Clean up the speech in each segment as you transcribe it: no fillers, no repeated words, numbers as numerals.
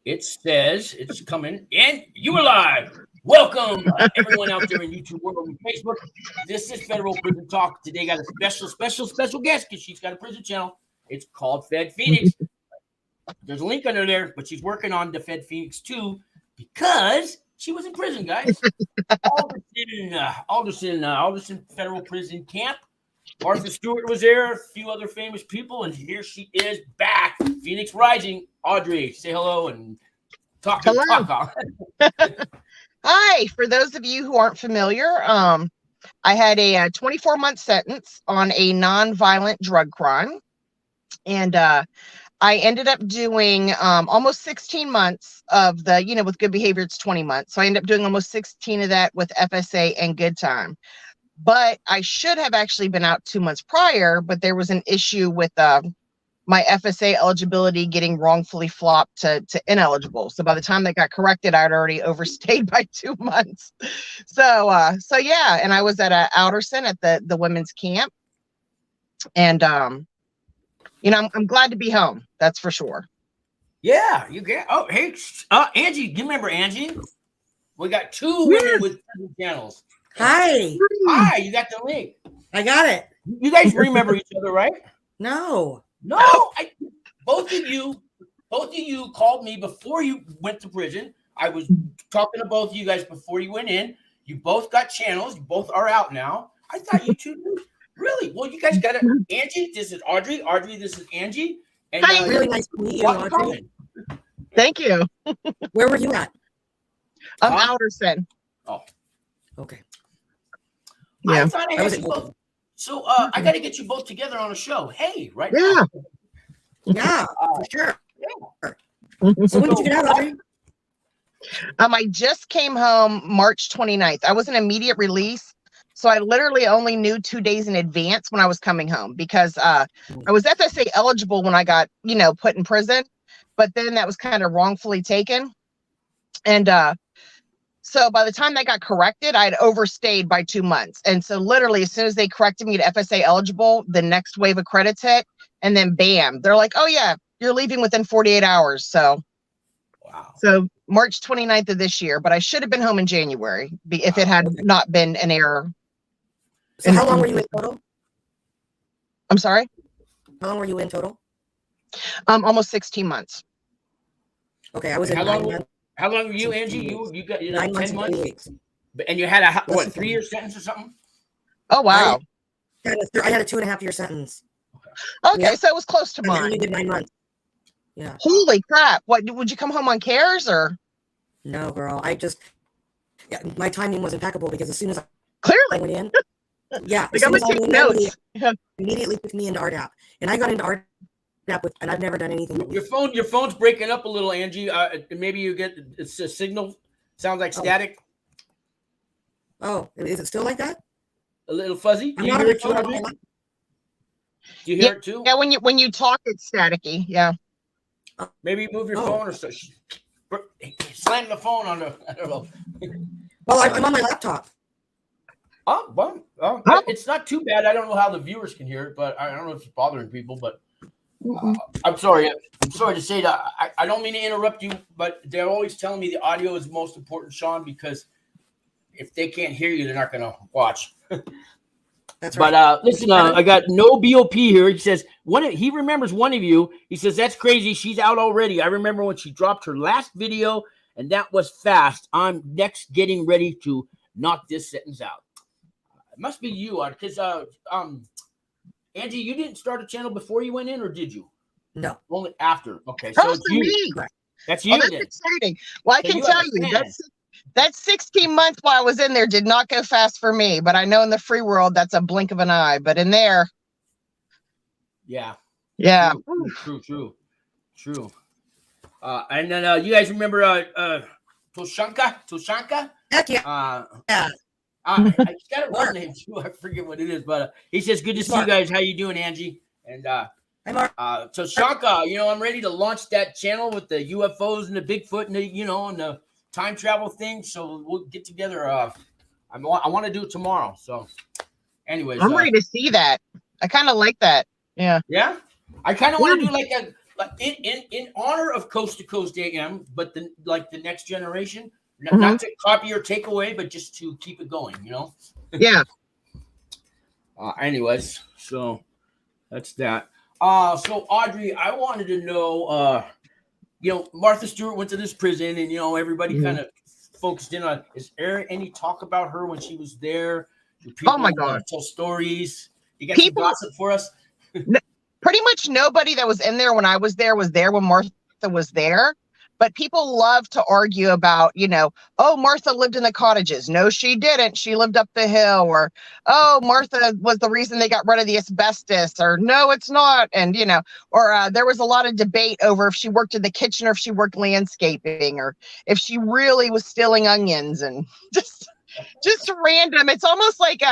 It says it's coming, and you are live. Welcome, everyone out there in YouTube world and Facebook. This is Federal Prison Talk. Today, got a special guest because she's got a prison channel. It's called Fed Phoenix. There's a link under there, but she's working on the Fed Phoenix 2 because she was in prison, guys. Alderson Federal Prison Camp. Martha Stewart was there, a few other famous people, and here she is back. Phoenix Rising. Audrey, say hello and talk. Hi. For those of you who aren't familiar, I had a 24-month sentence on a non-violent drug crime, and I ended up doing almost 16 months of the, with good behavior, it's 20 months. So I ended up doing almost 16 of that with FSA and good time. But I should have actually been out 2 months prior, but there was an issue with my FSA eligibility getting wrongfully flopped to ineligible. So by the time that got corrected, I'd already overstayed by 2 months. So yeah, and I was at Alderson at the women's camp, and I'm glad to be home. That's for sure. Yeah, you get. Oh, hey, Angie, you remember Angie? We got two women with channels. Hi. Hi, you got the link. I got it. You guys remember each other, right? No. Both of you called me before you went to prison. I was talking to both of you guys before you went in. You both got channels. You both are out now. I thought you two knew. Really? Well, you guys got it. Angie, this is Audrey. Audrey, this is Angie. And hi, really nice to meet you, Audrey. Thank you. Where were you at? Alderson. Oh, okay. Yeah. I thought I had you both. So I got to get you both together on a show. Hey, right? Yeah. Yeah, for sure. Yeah. So when did you get out, Audrey? I just came home March 29th. I was an immediate release. So I literally only knew 2 days in advance when I was coming home because I was FSA eligible when I got, put in prison, but then that was kind of wrongfully taken. And so by the time that got corrected, I had overstayed by 2 months. And so literally as soon as they corrected me to FSA eligible, the next wave of credits hit, and then bam, they're like, oh yeah, you're leaving within 48 hours. So, wow. So March 29th of this year, but I should have been home in January if it had not been an error. So how long were you in total? I'm sorry? How long were you in total? Almost 16 months. Okay, I was in 9 months. How long were you, Angie? You got 9 months 10 months? and And you had a 3-year sentence or something? Oh wow. I had a 2.5-year sentence. Okay, Yeah. So it was close to And I mine. only did 9 months. Yeah. Holy crap. What, would you come home on cares or? No, girl. My timing was impeccable because as soon as I Clearly. went in, yeah, Like, I'm gonna take notes. Immediately took me into RDAP, and I got into RDAP and I've never done anything. Your phone's breaking up a little, Angie. Maybe you get it's a signal. Sounds like static. Oh, is it still like that? A little fuzzy. Do I'm you not hear on it the too? phone. Audrey? Do you hear it too? Yeah, when you talk, it's staticky. Yeah. Maybe move your phone or so. Slam the phone on the. I don't know. Well, I'm on my laptop. It's not too bad. I don't know how the viewers can hear it, but I don't know if it's bothering people. But I'm sorry. I'm sorry to say that. I don't mean to interrupt you, but they're always telling me the audio is most important, Sean, because if they can't hear you, they're not going to watch. That's right. But listen, I got no BOP here. He says he remembers one of you. He says that's crazy. She's out already. I remember when she dropped her last video, and that was fast. I'm next getting ready to knock this sentence out. It must be you, because Angie, you didn't start a channel before you went in, or did you? No, only after. Okay, so it's you. Me. That's you. That's exciting. Well, I can tell you that 16 months while I was in there did not go fast for me. But I know in the free world that's a blink of an eye. But in there, yeah. True. And then you guys remember Toshanka? Heck yeah. Yeah. I just got a name too. I forget what it is, but he says, "Good to see you guys. How you doing, Angie?" And Toshanka, I'm ready to launch that channel with the UFOs and the Bigfoot and and the time travel thing. So we'll get together. I want to do it tomorrow. So, anyways, I'm ready to see that. I kind of like that. Yeah. Yeah. I kind of want to do like in honor of Coast to Coast AM, but the next generation, not to copy or take away, but just to keep it going, you know? Yeah. Anyways, so that's that. So Audrey, I wanted to know, you know, Martha Stewart went to this prison, and you know, everybody kind of focused in on. Is there any talk about her when she was there? Do people, oh my God, tell stories? You got people, some gossip for us? Pretty much nobody that was in there when I was there when Martha was there. But people love to argue about, you know, oh, Martha lived in the cottages. No, she didn't. She lived up the hill. Or, oh, Martha was the reason they got rid of the asbestos. Or, no, it's not. And, you know, or there was a lot of debate over if she worked in the kitchen or if she worked landscaping or if she really was stealing onions and just random. It's almost like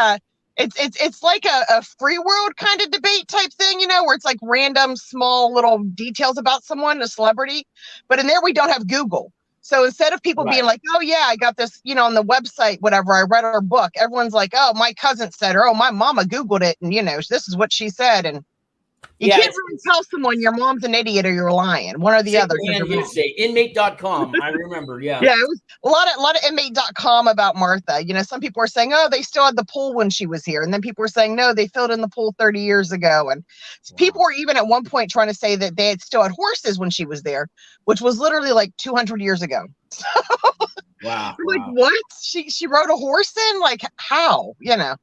it's like a free world kind of debate type thing, you know, where it's like random small little details about someone, a celebrity. But in there, we don't have Google. So instead of people being like, oh, yeah, I got this, you know, on the website, whatever, I read her book. Everyone's like, oh, my cousin said, or oh, my mama Googled it. And, you know, this is what she said. And you can't really tell someone your mom's an idiot or you're lying, one or the other. Inmate.com. I remember. Yeah. Yeah. It was a lot of inmate.com about Martha. You know, some people were saying, oh, they still had the pool when she was here. And then people were saying, no, they filled in the pool 30 years ago. And people were even at one point trying to say that they had still had horses when she was there, which was literally like 200 years ago. Wow. Like, what? She rode a horse in? Like, how? You know?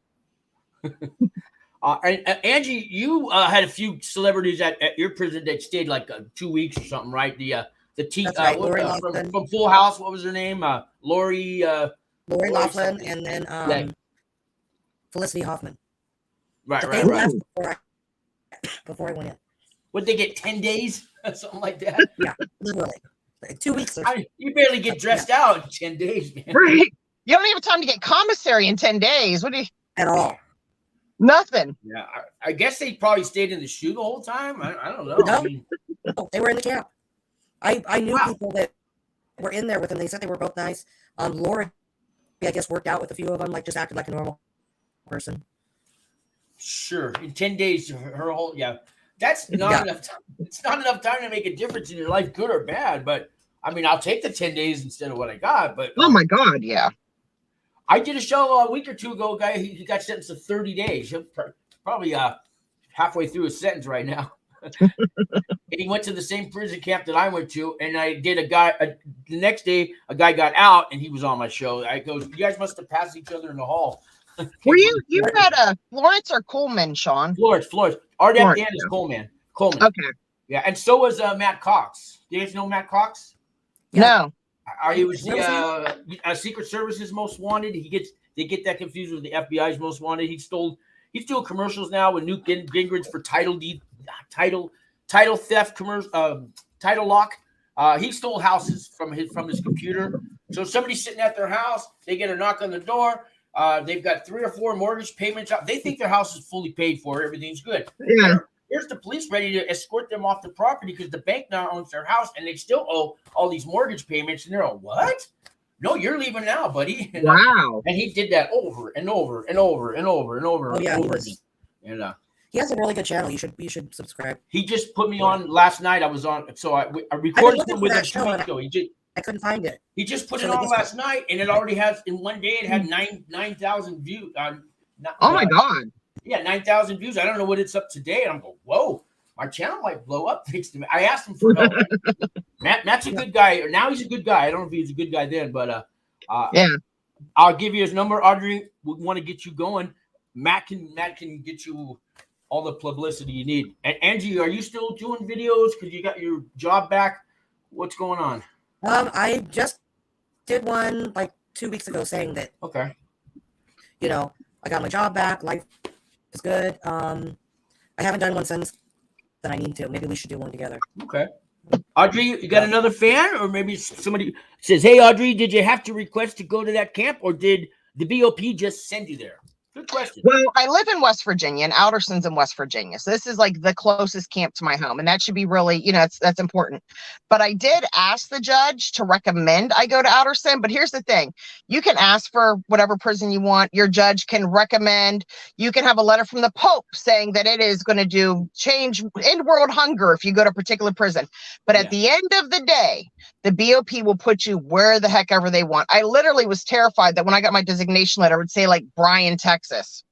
Angie, you had a few celebrities at your prison that stayed like 2 weeks or something, right? The from Full House, what was her name? Lori Loughlin, and then Felicity Hoffman. Right. Before I went in. Would they get 10 days? Something like that? Yeah, literally. Like 2 weeks. You barely get dressed out in 10 days, man. Right. You don't even have time to get commissary in 10 days. What do you? At all. Nothing. Yeah, I guess they probably stayed in the shoe the whole time. I don't know. No, they were in the camp. I knew people that were in there with them. They said they were both nice. Lori, I guess, worked out with a few of them, like just acted like a normal person. Sure. In 10 days, her whole, that's not enough time. It's not enough time to make a difference in your life, good or bad. But I mean, I'll take the 10 days instead of what I got. But oh my God, yeah. I did a show a week or two ago. Guy, he got sentenced to 30 days. He'll probably halfway through his sentence right now. And he went to the same prison camp that I went to, and I did the next day. A guy got out, and he was on my show. I go, you guys must have passed each other in the hall. Were you had Florence or Coleman, Sean? Florence. Our Dan is Coleman. Okay. Yeah, and so was Matt Cox. Do you guys know Matt Cox? No. He was the Secret Service's most wanted. They get that confused with the FBI's most wanted. He's doing commercials now with Newt Gingrich for title theft commercial, title lock. He stole houses from his computer. So somebody's sitting at their house, they get a knock on the door. They've got 3 or 4 mortgage payments out. They think their house is fully paid for. Everything's good. Yeah. Here's the police ready to escort them off the property because the bank now owns their house and they still owe all these mortgage payments. And they're all, what? No, you're leaving now, buddy. And, wow. And he did that over and over and over and over and over. Oh, yeah, and over again. And he has a really good channel. You should subscribe. He just put me on last night. I was on, so I recorded him with him 2 weeks ago. I couldn't find it. He just put it on last night, and it already has in one day. It had 9,000 views. Oh my God! Yeah, 9,000 views. I don't know what it's up today. And I'm going, whoa, my channel might blow up thanks to me. I asked him for help. Matt's a good guy. Now he's a good guy. I don't know if he was a good guy then, but yeah. I'll give you his number, Audrey. We want to get you going. Matt can get you all the publicity you need. And Angie, are you still doing videos because you got your job back? What's going on? I just did one like 2 weeks ago saying that, okay, you know, I got my job back. Life is good. I haven't done one since. Then I need to. Maybe we should do one together. Okay. Audrey, you got another fan? Or maybe somebody says, hey, Audrey, did you have to request to go to that camp? Or did the BOP just send you there? Good question. Well, I live in West Virginia, and Alderson's in West Virginia. So this is like the closest camp to my home. And that should be really, that's important. But I did ask the judge to recommend I go to Alderson. But here's the thing. You can ask for whatever prison you want. Your judge can recommend. You can have a letter from the Pope saying that it is going to end world hunger if you go to a particular prison. But at the end of the day, the BOP will put you where the heck ever they want. I literally was terrified that when I got my designation letter, it would say like Bryan, Texas,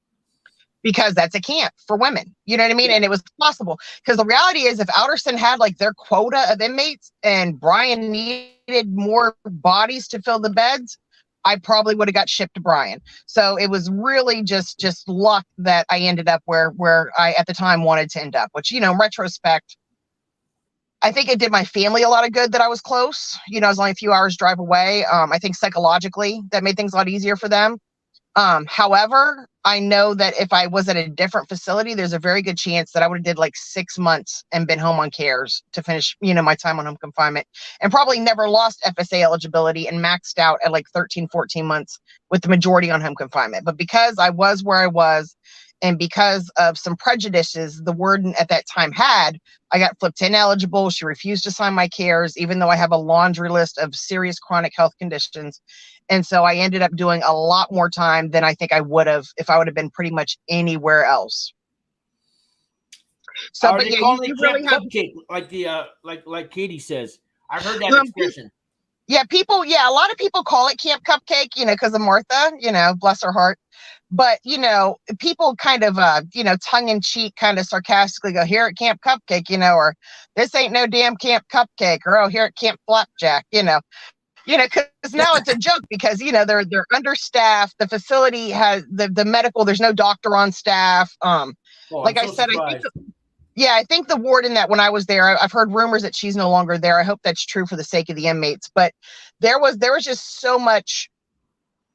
because that's a camp for women. You know what I mean? Yeah. And it was possible because the reality is if Alderson had like their quota of inmates and Bryan needed more bodies to fill the beds, I probably would have got shipped to Bryan. So it was really just luck that I ended up where I at the time wanted to end up, which, in retrospect, I think it did my family a lot of good that I was close. I was only a few hours drive away. I think psychologically that made things a lot easier for them. However, I know that if I was at a different facility, there's a very good chance that I would have did like 6 months and been home on cares to finish, my time on home confinement, and probably never lost FSA eligibility and maxed out at like 13, 14 months with the majority on home confinement. But because I was where I was, and because of some prejudices the warden at that time had, I got flipped ineligible. She refused to sign my cares, even though I have a laundry list of serious chronic health conditions. And so I ended up doing a lot more time than I think I would have if I would have been pretty much anywhere else. So, but yeah, you really have cupcake, like the like Katie says. I've heard that expression. Yeah, a lot of people call it Camp Cupcake, because of Martha, bless her heart. But, people kind of, tongue in cheek, kind of sarcastically go, here at Camp Cupcake, or this ain't no damn Camp Cupcake, or, oh, here at Camp Flapjack, because now it's a joke because, they're understaffed. The facility has the medical, there's no doctor on staff. Like I said, I think the warden that when I was there, I've heard rumors that she's no longer there. I hope that's true for the sake of the inmates. But there was just so much,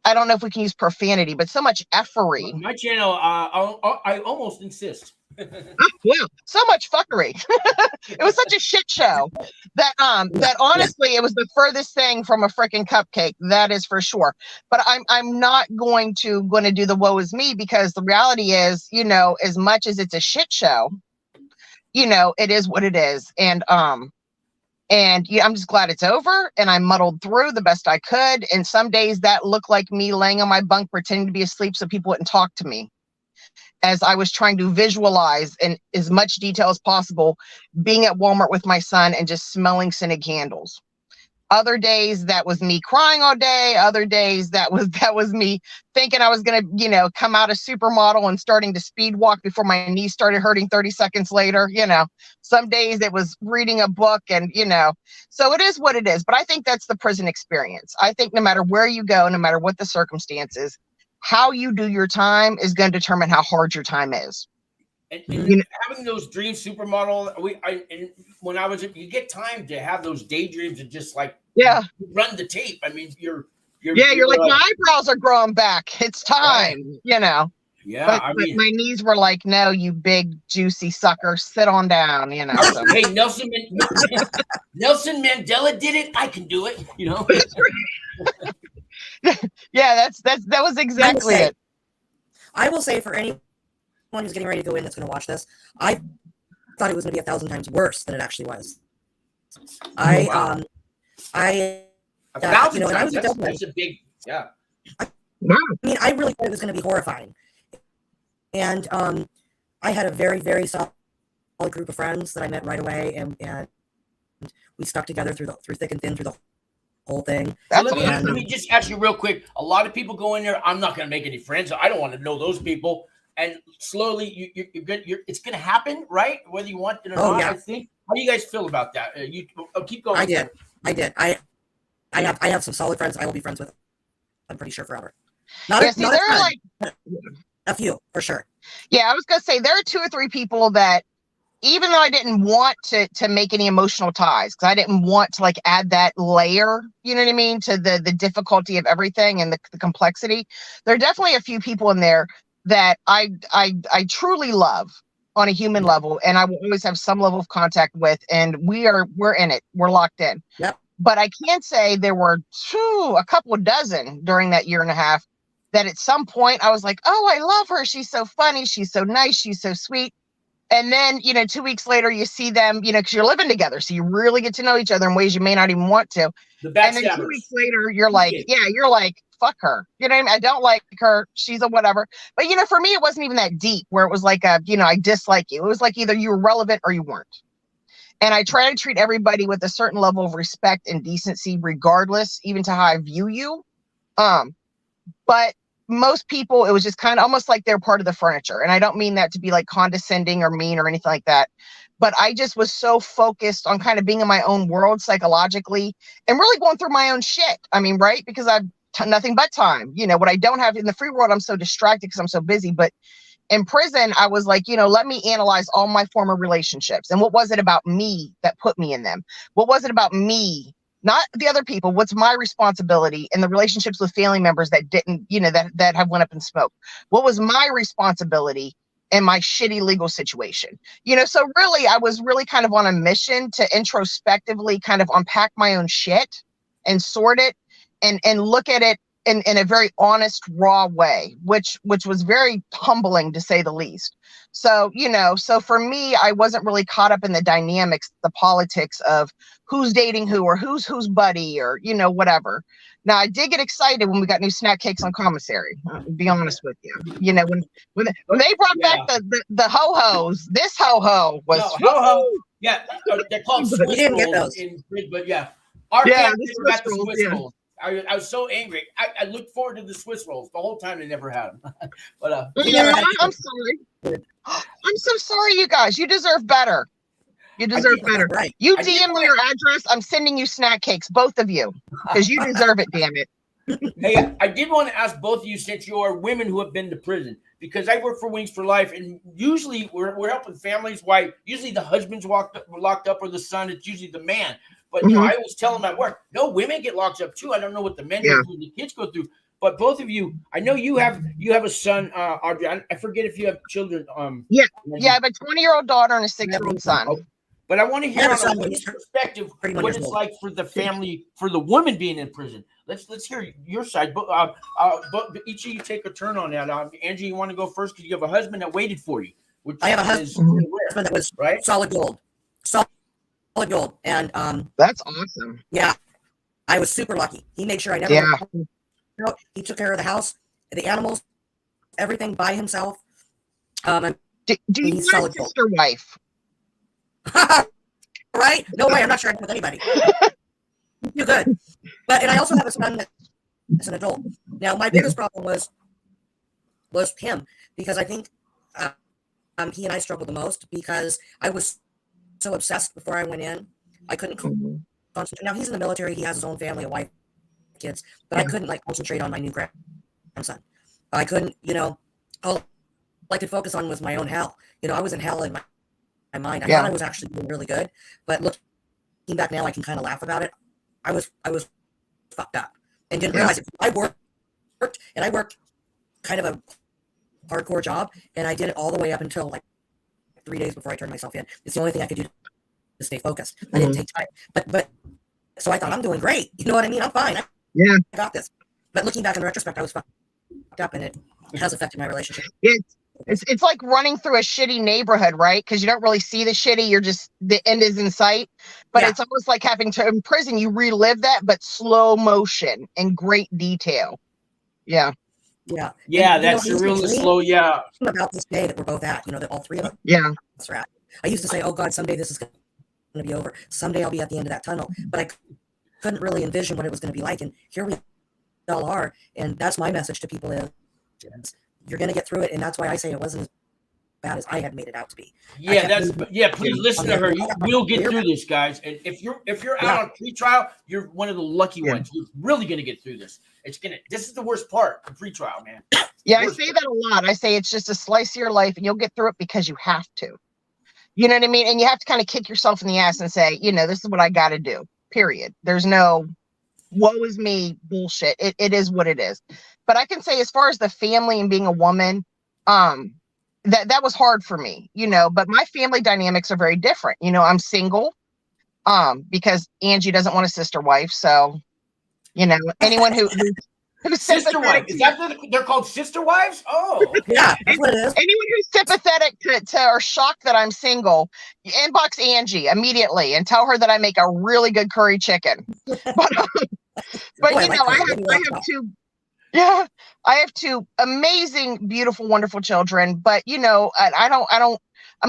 I don't know if we can use profanity, but so much effery. My channel, I almost insist. Yeah, so much fuckery. It was such a shit show that honestly it was the furthest thing from a freaking cupcake. That is for sure. But I'm not going to do the woe is me, because the reality is, as much as it's a shit show, it is what it is. And I'm just glad it's over, and I muddled through the best I could. And some days that looked like me laying on my bunk pretending to be asleep so people wouldn't talk to me, as I was trying to visualize in as much detail as possible being at Walmart with my son and just smelling scented candles. Other days that was me crying all day. Other days that was me thinking I was going to, come out a supermodel and starting to speed walk before my knees started hurting 30 seconds later. Some days it was reading a book and, so it is what it is. But I think that's the prison experience. I think no matter where you go, no matter what the circumstances, how you do your time is going to determine how hard your time is. And having those dream supermodel, when I was, you get time to have those daydreams and just like run the tape. I mean, you're like my eyebrows are growing back. It's time, Yeah, but my knees were like, no, you big juicy sucker, sit on down. So. Hey, Nelson Mandela did it. I can do it. Yeah, that was exactly it. I will say for anyone who's getting ready to go in that's going to watch this, I thought it was going to be 1,000 times worse than it actually was. I 1,000 times. That's a big, yeah. I mean, I really thought it was going to be horrifying, and I had a very, very solid group of friends that I met right away, and we stuck together through thick and thin through the whole thing. Let me just ask you real quick. A lot of people go in there. I'm not going to make any friends. I don't want to know those people. And slowly, it's going to happen, right? Whether you want it or not. Yeah. I think. How do you guys feel about that? Keep going. I did. I have some solid friends. I will be friends with. I'm pretty sure forever. Not a few for sure. Yeah, I was going to say there are 2 or 3 people that, even though I didn't want to make any emotional ties, because I didn't want to like add that layer, you know what I mean, to the difficulty of everything and the complexity. There are definitely a few people in there that I truly love on a human level, and I will always have some level of contact with, and we're in it. We're locked in. Yep. But I can't say there were a couple dozen during that year and a half that at some point I was like, oh, I love her. She's so funny. She's so nice. She's so sweet. And then, 2 weeks later, you see them, because you're living together. So you really get to know each other in ways you may not even want to. The and then 2 weeks later, you're like, you're like, fuck her. You know what I mean? I don't like her. She's a whatever. But, for me, it wasn't even that deep where it was like, I dislike you. It was like either you were relevant or you weren't. And I try to treat everybody with a certain level of respect and decency, regardless, even to how I view you. But most people, it was just kind of almost like they're part of the furniture. And I don't mean that to be like condescending or mean or anything like that. But I just was so focused on kind of being in my own world psychologically and really going through my own shit. I mean, right? Because I've nothing but time. What I don't have in the free world, I'm so distracted because I'm so busy. But in prison, I was like, let me analyze all my former relationships. And what was it about me that put me in them? What was it about me? Not the other people. What's my responsibility in the relationships with family members that didn't, that have went up in smoke? What was my responsibility in my shitty legal situation? So really, I was really kind of on a mission to introspectively kind of unpack my own shit and sort it and look at it in a very honest, raw way, which was very humbling to say the least. So, so for me, I wasn't really caught up in the dynamics, the politics of who's dating who or who's buddy or, whatever. Now, I did get excited when we got new snack cakes on commissary, to be honest with you. When they brought back the ho-hos, this ho-ho was... No, ho-ho. Yeah, they're called Swiss rolls. But yeah, our family never got the Swiss rolls. I was so angry. I looked forward to the Swiss rolls the whole time. They never had them. But I'm sorry. I'm so sorry, you guys. You deserve better. You deserve better. Right. You DM me your address. I'm sending you snack cakes, both of you, because you deserve it. Damn it. Hey, I did want to ask both of you, since you are women who have been to prison, because I work for Wings for Life, and usually we're helping families. Why? Usually the husband's locked up, or the son. It's usually the man. But I always tell them at work, no, women get locked up too. I don't know what the men go through, the kids go through. But both of you, I know you have a son, Audrey. I forget if you have children. Yeah, I have a 20-year-old daughter and a 6-year-old son. But I want to hear on a woman's perspective what it's like for the family, for the woman being in prison. Let's hear your side. But each of you take a turn on that. Angie, you want to go first because you have a husband that waited for you. I have a husband that was solid gold. Solid gold. And that's awesome. Yeah, I was super lucky. He made sure I never he took care of the house, the animals, everything by himself. Do you have a sister wife? Right? No way. I'm not sharing with anybody. You're good. And I also have a son that's an adult. Now, my biggest problem was him, because I think he and I struggled the most because I was so obsessed before I went in. I couldn't concentrate. Now, he's in the military. He has his own family, a wife, kids, but I couldn't concentrate on my new grandson. I couldn't, all I could focus on was my own hell. I was in hell in my mind. I thought I was actually doing really good, but looking back now, I can kind of laugh about it. I was fucked up and didn't realize it. I worked kind of a hardcore job, and I did it all the way up until like 3 days before I turned myself in. It's the only thing I could do to stay focused. I didn't take time, but so I thought I'm doing great. You know what I mean? I'm fine. I got this. But looking back in retrospect, I was fucked up, and it has affected my relationship. It's like running through a shitty neighborhood, right? Because you don't really see the shitty. You're just, the end is in sight. But it's almost like having to, in prison, you relive that, but slow motion and great detail. Yeah. Yeah. Yeah, that's the real slow. Yeah. About this day that we're both at, that all three of us are at. I used to say, oh God, someday this is going to be over. Someday I'll be at the end of that tunnel. But I couldn't really envision what it was going to be like. And here we all are. And that's my message to people is, you're going to get through it. And that's why I say it wasn't as bad as I had made it out to be. Yeah, please listen to her. We'll get through this, guys. And if you're out on pretrial, you're one of the lucky ones. You're really going to get through this. This is the worst part of pretrial, man. Yeah, I say that a lot. I say it's just a slice of your life, and you'll get through it because you have to. You know what I mean? And you have to kind of kick yourself in the ass and say, this is what I got to do, period. There's no woe is me bullshit. It is what it is. But I can say, as far as the family and being a woman, that was hard for me, but my family dynamics are very different. I'm single, because Angie doesn't want a sister wife. So, anyone who who's Sister wife. sympathetic Is to that what they're called, sister wives? Oh, okay. Yeah, that's what it is. anyone who's sympathetic to or shocked that I'm single, inbox Angie immediately and tell her that I make a really good curry chicken. But Oh, I you like know, curry. I Maybe we'll have to have talk. two. Yeah, I have two amazing, beautiful, wonderful children. But you know, I'm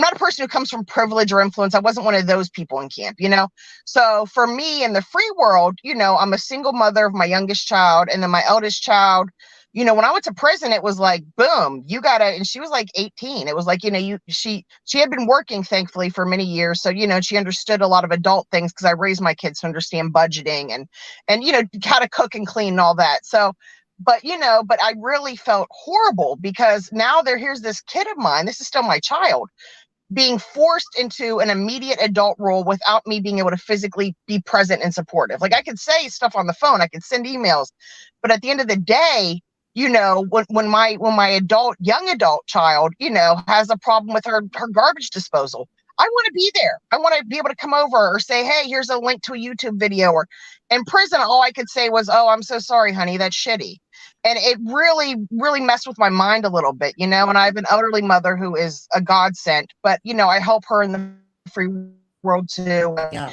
not a person who comes from privilege or influence. I wasn't one of those people in camp, you know. So for me in the free world, you know, I'm a single mother of my youngest child, and then my eldest child. You know, when I went to prison, it was like, boom, you gotta. And she was like 18. It was like, you know, she had been working, thankfully, for many years, so you know, she understood a lot of adult things because I raised my kids to understand budgeting and you know how to cook and clean and all that. So but you know, but I really felt horrible because now here's this kid of mine, this is still my child, being forced into an immediate adult role without me being able to physically be present and supportive. Like I could say stuff on the phone, I could send emails, but at the end of the day, you know, when my young adult child, you know, has a problem with her garbage disposal, I want to be there. I want to be able to come over or say, hey, here's a link to a YouTube video. Or in prison, all I could say was, oh, I'm so sorry, honey, that's shitty. And it really, really messed with my mind a little bit, you know, and I have an elderly mother who is a godsend, but, you know, I help her in the free world too. Yeah.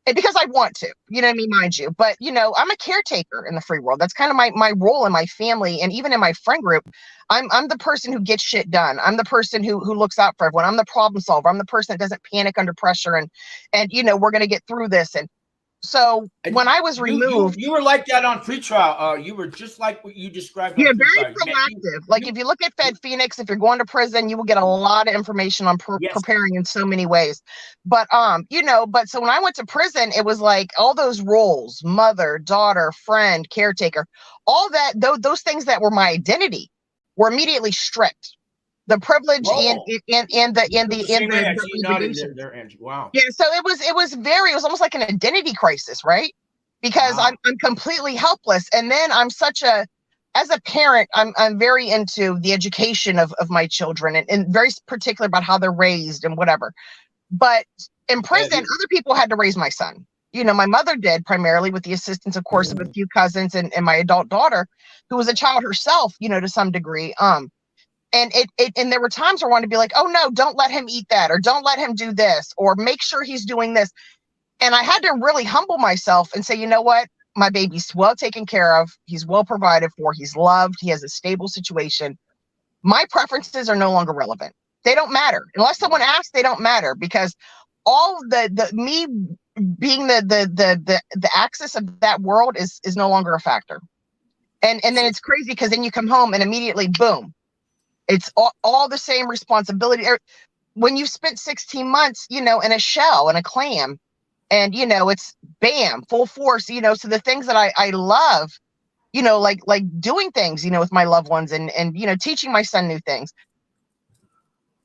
And because I want to, you know what I mean, mind you, but, you know, I'm a caretaker in the free world. That's kind of my role in my family. And even in my friend group, I'm the person who gets shit done. I'm the person who looks out for everyone. I'm the problem solver. I'm the person that doesn't panic under pressure and, you know, we're going to get through this. And so when I was removed, you were like that on pretrial. You were just like what you described. yeah, On very proactive. Like if you look at Fed Phoenix, if you're going to prison, you will get a lot of information on Yes. preparing in so many ways. But you know, but so when I went to prison, it was like all those roles: mother, daughter, friend, caretaker, all that. Those things that were my identity were immediately stripped. The privilege and the obligation. There, Angie. Wow. Yeah, so it was almost like an identity crisis, right? Because Wow. I'm completely helpless. And then as a parent, I'm very into the education of my children and very particular about how they're raised and whatever. But in prison, other people had to raise my son. You know, my mother did primarily with the assistance, of course, of a few cousins and my adult daughter, who was a child herself, you know, to some degree. And and there were times where I wanted to be like, oh no, don't let him eat that, or don't let him do this, or make sure he's doing this. And I had to really humble myself and say, you know what? My baby's well taken care of. He's well provided for. He's loved. He has a stable situation. My preferences are no longer relevant. They don't matter. Unless someone asks, they don't matter, because all the me being the axis of that world is no longer a factor. And then it's crazy because then you come home and immediately, boom, it's all the same responsibility. When you've spent 16 months, you know, in a shell and a clam, and, you know, it's bam, full force, you know, so the things that I love, you know, like doing things, you know, with my loved ones and, you know, teaching my son new things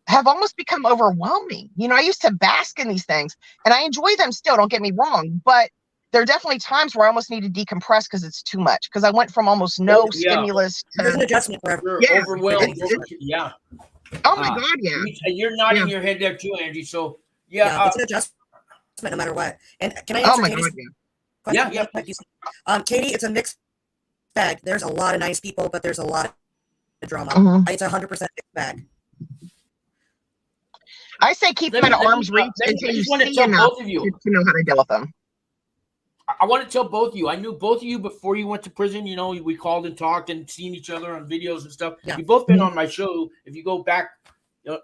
have almost become overwhelming. You know, I used to bask in these things and I enjoy them still, don't get me wrong, but there are definitely times where I almost need to decompress because it's too much. Because I went from almost no stimulus to there's an adjustment forever. You're overwhelmed. Yeah. Oh my God, yeah. And you're nodding your head there too, Angie. So it's an adjustment no matter what. And can I answer Katie's question? Yeah. Katie, it's a mixed bag. There's a lot of nice people, but there's a lot of drama. Mm-hmm. It's 100% mixed bag. I say keep them at arm's reach until you see enough to know how to deal with them. I want to tell both of you. I knew both of you before you went to prison. You know, we called and talked and seen each other on videos and stuff. Yeah. You've both been on my show. If you go back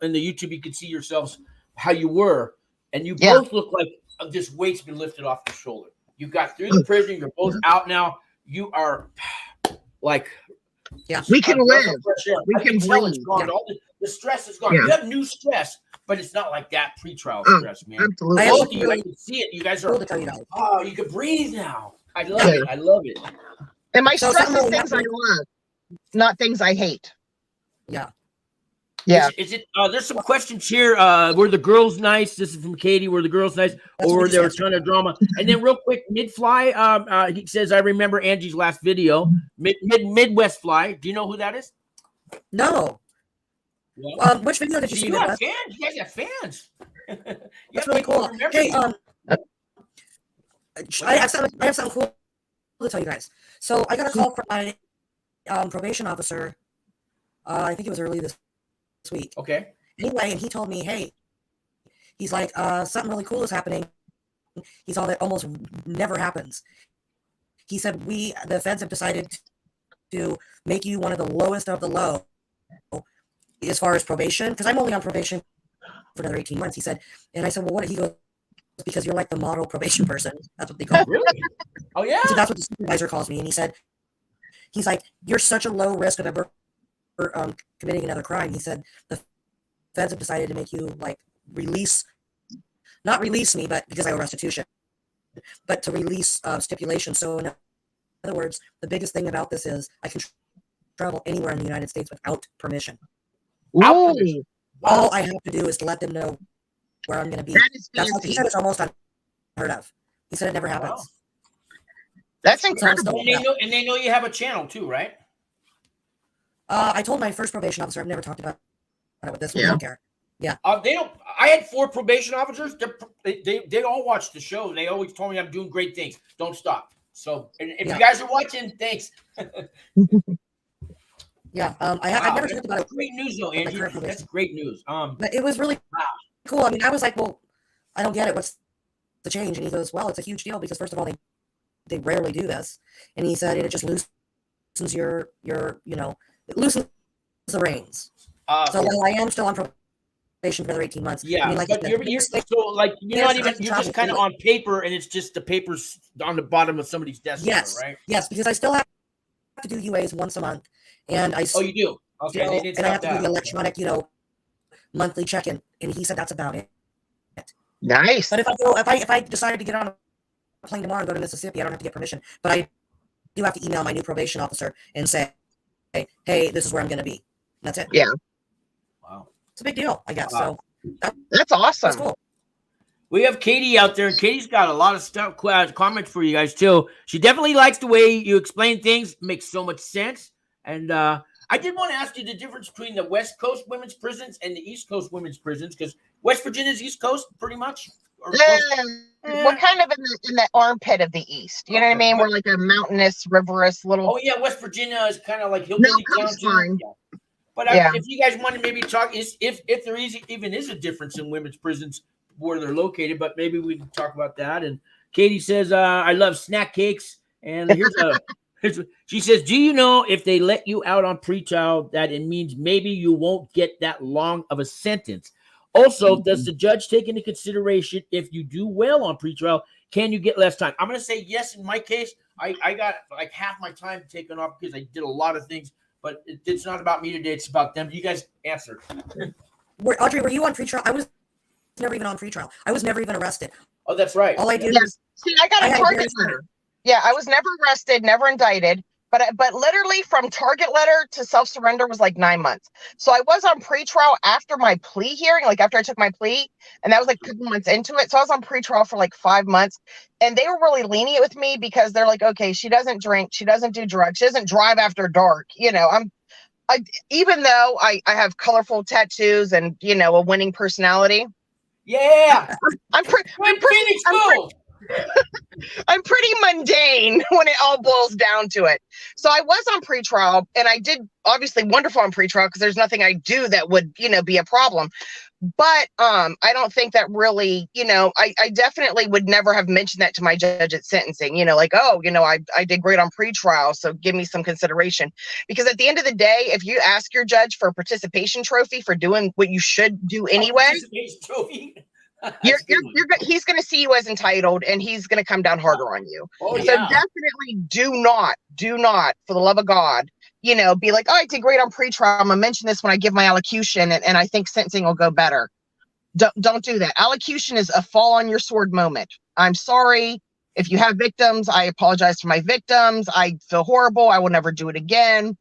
in the YouTube, you can see yourselves how you were. And you both look like this weight's been lifted off your shoulder. You got through the prison. You're both out now. You are like, we can live. We can breathe. The stress is gone. You have new stress, but it's not like that pre-trial stress, man. Absolutely. Both of you, I can see it. You guys are, you can breathe now. I love it. I love it. And my stress is things I love, not things I hate. Yeah. Yeah. Is it? There's some questions here. Were the girls nice? This is from Katie. Were the girls nice, or there was a ton of drama? And then, real quick, Mid-Fly. He says, "I remember Angie's last video, Midwest Fly. Do you know who that is?" No. Well, which video did you see? You have fans. You guys have fans. That's really cool. Hey, I have something cool to tell you guys. So I got a call from my probation officer, I think it was early this week. Okay. Anyway, and he told me, hey, he's like, something really cool is happening. He saw that almost never happens. He said, the feds have decided to make you one of the lowest of the low as far as probation, because I'm only on probation for another 18 months. He said, and I said, well, what? He goes, because you're like the model probation person. That's what they call me. Really? Oh, yeah. So that's what the supervisor calls me. And he said, he's like, you're such a low risk of ever committing another crime. He said, the feds have decided to make you like not release me, but because I owe restitution, but to release stipulation. So in other words, the biggest thing about this is I can travel anywhere in the United States without permission. Without permission. All I have to do is to let them know where I'm going to be. That is That's what he fancy. said. It's almost unheard of. He said it never happens. Wow. That's So incredible. And they know you have a channel too, right? I told my first probation officer, I've never talked about it with this one. Yeah. I don't care. They don't. I had 4 probation officers. They all watch the show. They always told me I'm doing great things. Don't stop. So, and if you guys are watching, thanks. Yeah. I've never talked about it. Great news, though, Angie. That's great news. But it was really cool. I mean, I was like, well, I don't get it. What's the change? And he goes, well, it's a huge deal because first of all, they rarely do this. And he said it just loosens your it loosens the reins. So while I am still on probation for another 18 months. Yeah, I mean, like, but you're not even, you're just kind of on paper, and it's just the papers on the bottom of somebody's desk. Yes, right? Yes, because I still have to do UAs once a month, and Oh, you do? Okay, they didn't and I have stop to do the that. electronic, monthly check-in, and he said that's about it. Nice. But if I decided to get on a plane tomorrow and go to Mississippi, I don't have to get permission, but I do have to email my new probation officer and say, hey, this is where I'm going to be. That's it. Yeah. Wow. It's a big deal, I guess. Wow. So That's awesome. that's cool. We have Katie out there, and Katie's got a lot of stuff, comments for you guys too. She definitely likes the way you explain things. Makes so much sense. And I did want to ask you the difference between the West Coast women's prisons and the East Coast women's prisons, because West Virginia's East Coast, pretty much. Or We're kind of in the armpit of the East. You know what I mean? We're like a mountainous, riverous little. Oh yeah, West Virginia is kind of like hillbilly town too. Yeah. But if you guys want to maybe talk, if there even is a difference in women's prisons where they're located, but maybe we can talk about that. And Katie says, I love snack cakes. And she says, do you know if they let you out on pretrial that it means maybe you won't get that long of a sentence? Also, does the judge take into consideration if you do well on pretrial, can you get less time? I'm going to say yes. In my case, I got like half my time taken off because I did a lot of things, but it's not about me today. It's about them. You guys answer. Audrey, were you on pretrial? I was never even on pretrial. I was never even arrested. Oh, that's right. All I did was See, I got a target letter. Yeah, I was never arrested, never indicted, but literally from target letter to self-surrender was like 9 months. So I was on pretrial after my plea hearing, like after I took my plea, and that was like a couple months into it. So I was on pretrial for like 5 months, and they were really lenient with me because they're like, okay, she doesn't drink, she doesn't do drugs, she doesn't drive after dark. Even though I have colorful tattoos and a winning personality. Yeah, I'm pretty mundane when it all boils down to it. So I was on pretrial, and I did obviously wonderful on pretrial because there's nothing I do that would, be a problem. But I don't think that really, I definitely would never have mentioned that to my judge at sentencing, I did great on pretrial, so give me some consideration. Because at the end of the day, if you ask your judge for a participation trophy for doing what you should do anyway, he's going to see you as entitled, and he's going to come down harder on you. So definitely do not, for the love of God, be like, oh, I did great on pretrial. I'm going to mention this when I give my allocution, and I think sentencing will go better. Don't do that. Allocution is a fall on your sword moment. I'm sorry. If you have victims, I apologize for my victims. I feel horrible. I will never do it again.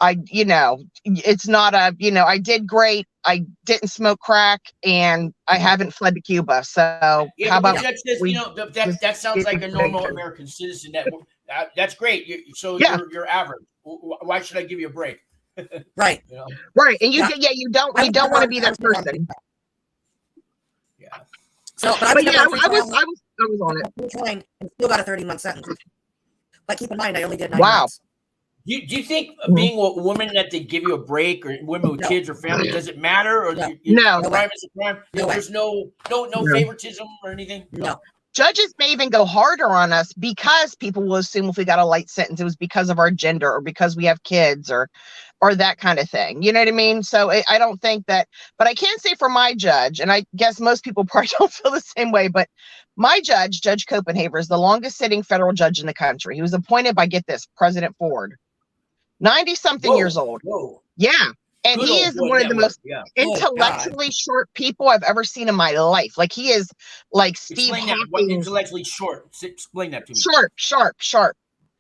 It's not I did great. I didn't smoke crack, and I haven't fled to Cuba. So how about that sounds like a normal American citizen. That's great. You're average. Why should I give you a break? Right. Right. And you don't want to be that person. Yeah. So, I was on it. And still got a 30-month sentence. But keep in mind, I only did 9 Wow. months. Do you think being a woman that they give you a break, or women with kids or family, does it matter? Or No. crime is a crime? There's no favoritism or anything? No. Judges may even go harder on us because people will assume if we got a light sentence, it was because of our gender or because we have kids or that kind of thing. You know what I mean? So I don't think that, but I can say for my judge, and I guess most people probably don't feel the same way, but my judge, Judge Copenhaver, is the longest sitting federal judge in the country. He was appointed by, get this, President Ford, 90-something years old. Whoa. Yeah. And Good he old is boy one of the network, most intellectually short people I've ever seen in my life. Like, he is like Steve Explain that. What Hawking. intellectually short? Explain that to me. Sharp.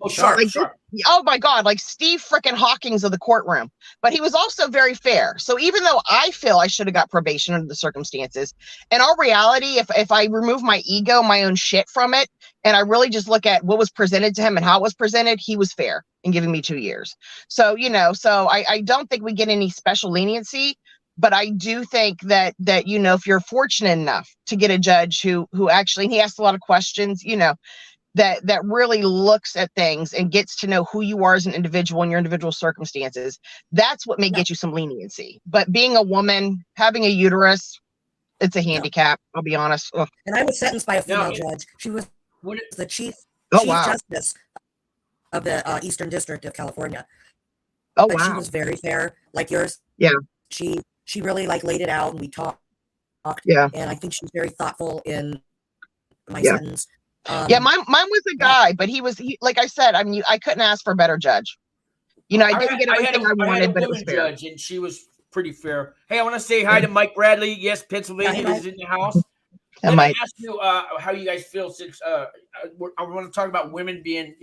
Oh, sharp. Oh my God, like Steve frickin' Hawkins of the courtroom. But he was also very fair. So even though I feel I should have got probation under the circumstances, in all reality, if I remove my ego, my own shit from it, and I really just look at what was presented to him and how it was presented, he was fair in giving me 2 years. So, I don't think we get any special leniency, but I do think that, if you're fortunate enough to get a judge who actually, and he asks a lot of questions, that really looks at things and gets to know who you are as an individual and your individual circumstances, that's what may get you some leniency. But being a woman, having a uterus, it's a handicap. I'll be honest. Ugh. And I was sentenced by a female judge. She was the chief justice of the Eastern District of California. Oh, but wow. She was very fair, like yours. Yeah. She really laid it out, and we talked. Yeah. And I think she's very thoughtful in my sentence. Mine was a guy, but he like I said, I mean, I couldn't ask for a better judge. I didn't get everything I wanted, but it was fair. Judge, and she was pretty fair. Hey, I want to say hi to Mike Bradley. Yes, Pennsylvania is in the house. Let me ask you how you guys feel since I want to talk about women being,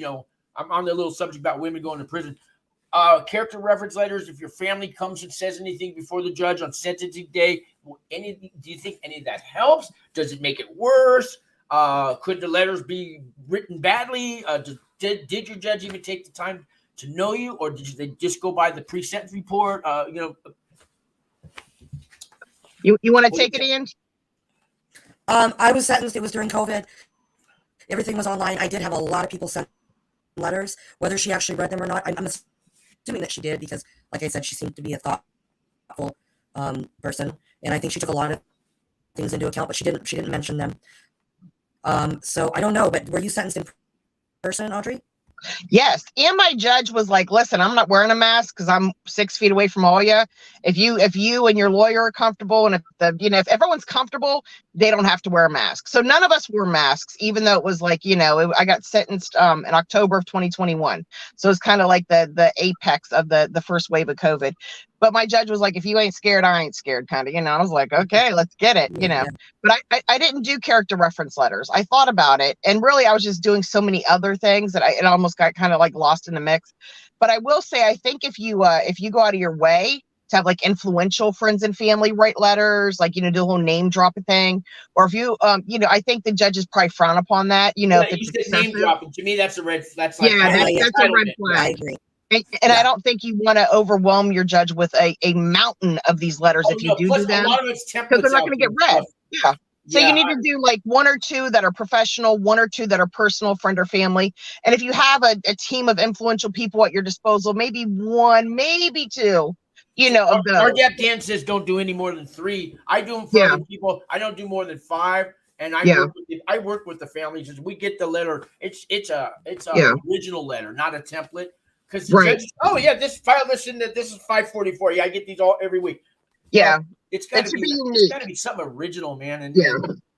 I'm on the little subject about women going to prison. Character reference letters, if your family comes and says anything before the judge on sentencing day, do you think any of that helps? Does it make it worse? Could the letters be written badly? Did your judge even take the time to know you, or did they just go by the pre-sentence report? You want to take it, Ian? I was sentenced. It was during COVID. Everything was online. I did have a lot of people send letters. Whether she actually read them or not, I'm assuming that she did, because, like I said, she seemed to be a thoughtful person, and I think she took a lot of things into account, but she didn't mention them. So I don't know, but were you sentenced in person, Audrey? Yes. And my judge was like, listen, I'm not wearing a mask because I'm 6 feet away from all you. If you and your lawyer are comfortable, and if everyone's comfortable, they don't have to wear a mask. So none of us wore masks, even though it was like, I got sentenced in October of 2021. So it's kind of like the apex of the first wave of COVID. But my judge was like, if you ain't scared, I ain't scared, kind of, I was like, okay, let's get it, But I didn't do character reference letters. I thought about it, and really I was just doing so many other things that it almost got kind of like lost in the mix. But I will say, I think if you go out of your way to have like influential friends and family write letters, like, do a little name drop a thing, or if you, I think the judges probably frown upon that, if it's you said name dropping. To me, that's a red. That's like, that's a red flag. I agree. And I don't think you want to overwhelm your judge with a mountain of these letters if you do them, a lot of it's because they're not going to get read. Yeah. So you need to do like 1 or 2 that are professional, 1 or 2 that are personal, friend or family. And if you have a team of influential people at your disposal, maybe 1, maybe 2, of those. Our Dep Dan says don't do any more than 3. I do them for other people. I don't do more than 5. And I work with the families as we get the letter. It's a original letter, not a template. Because judges, this file listen that this is 544. Yeah, I get these every week. Yeah, it's got to be unique. It's got to be something original, man.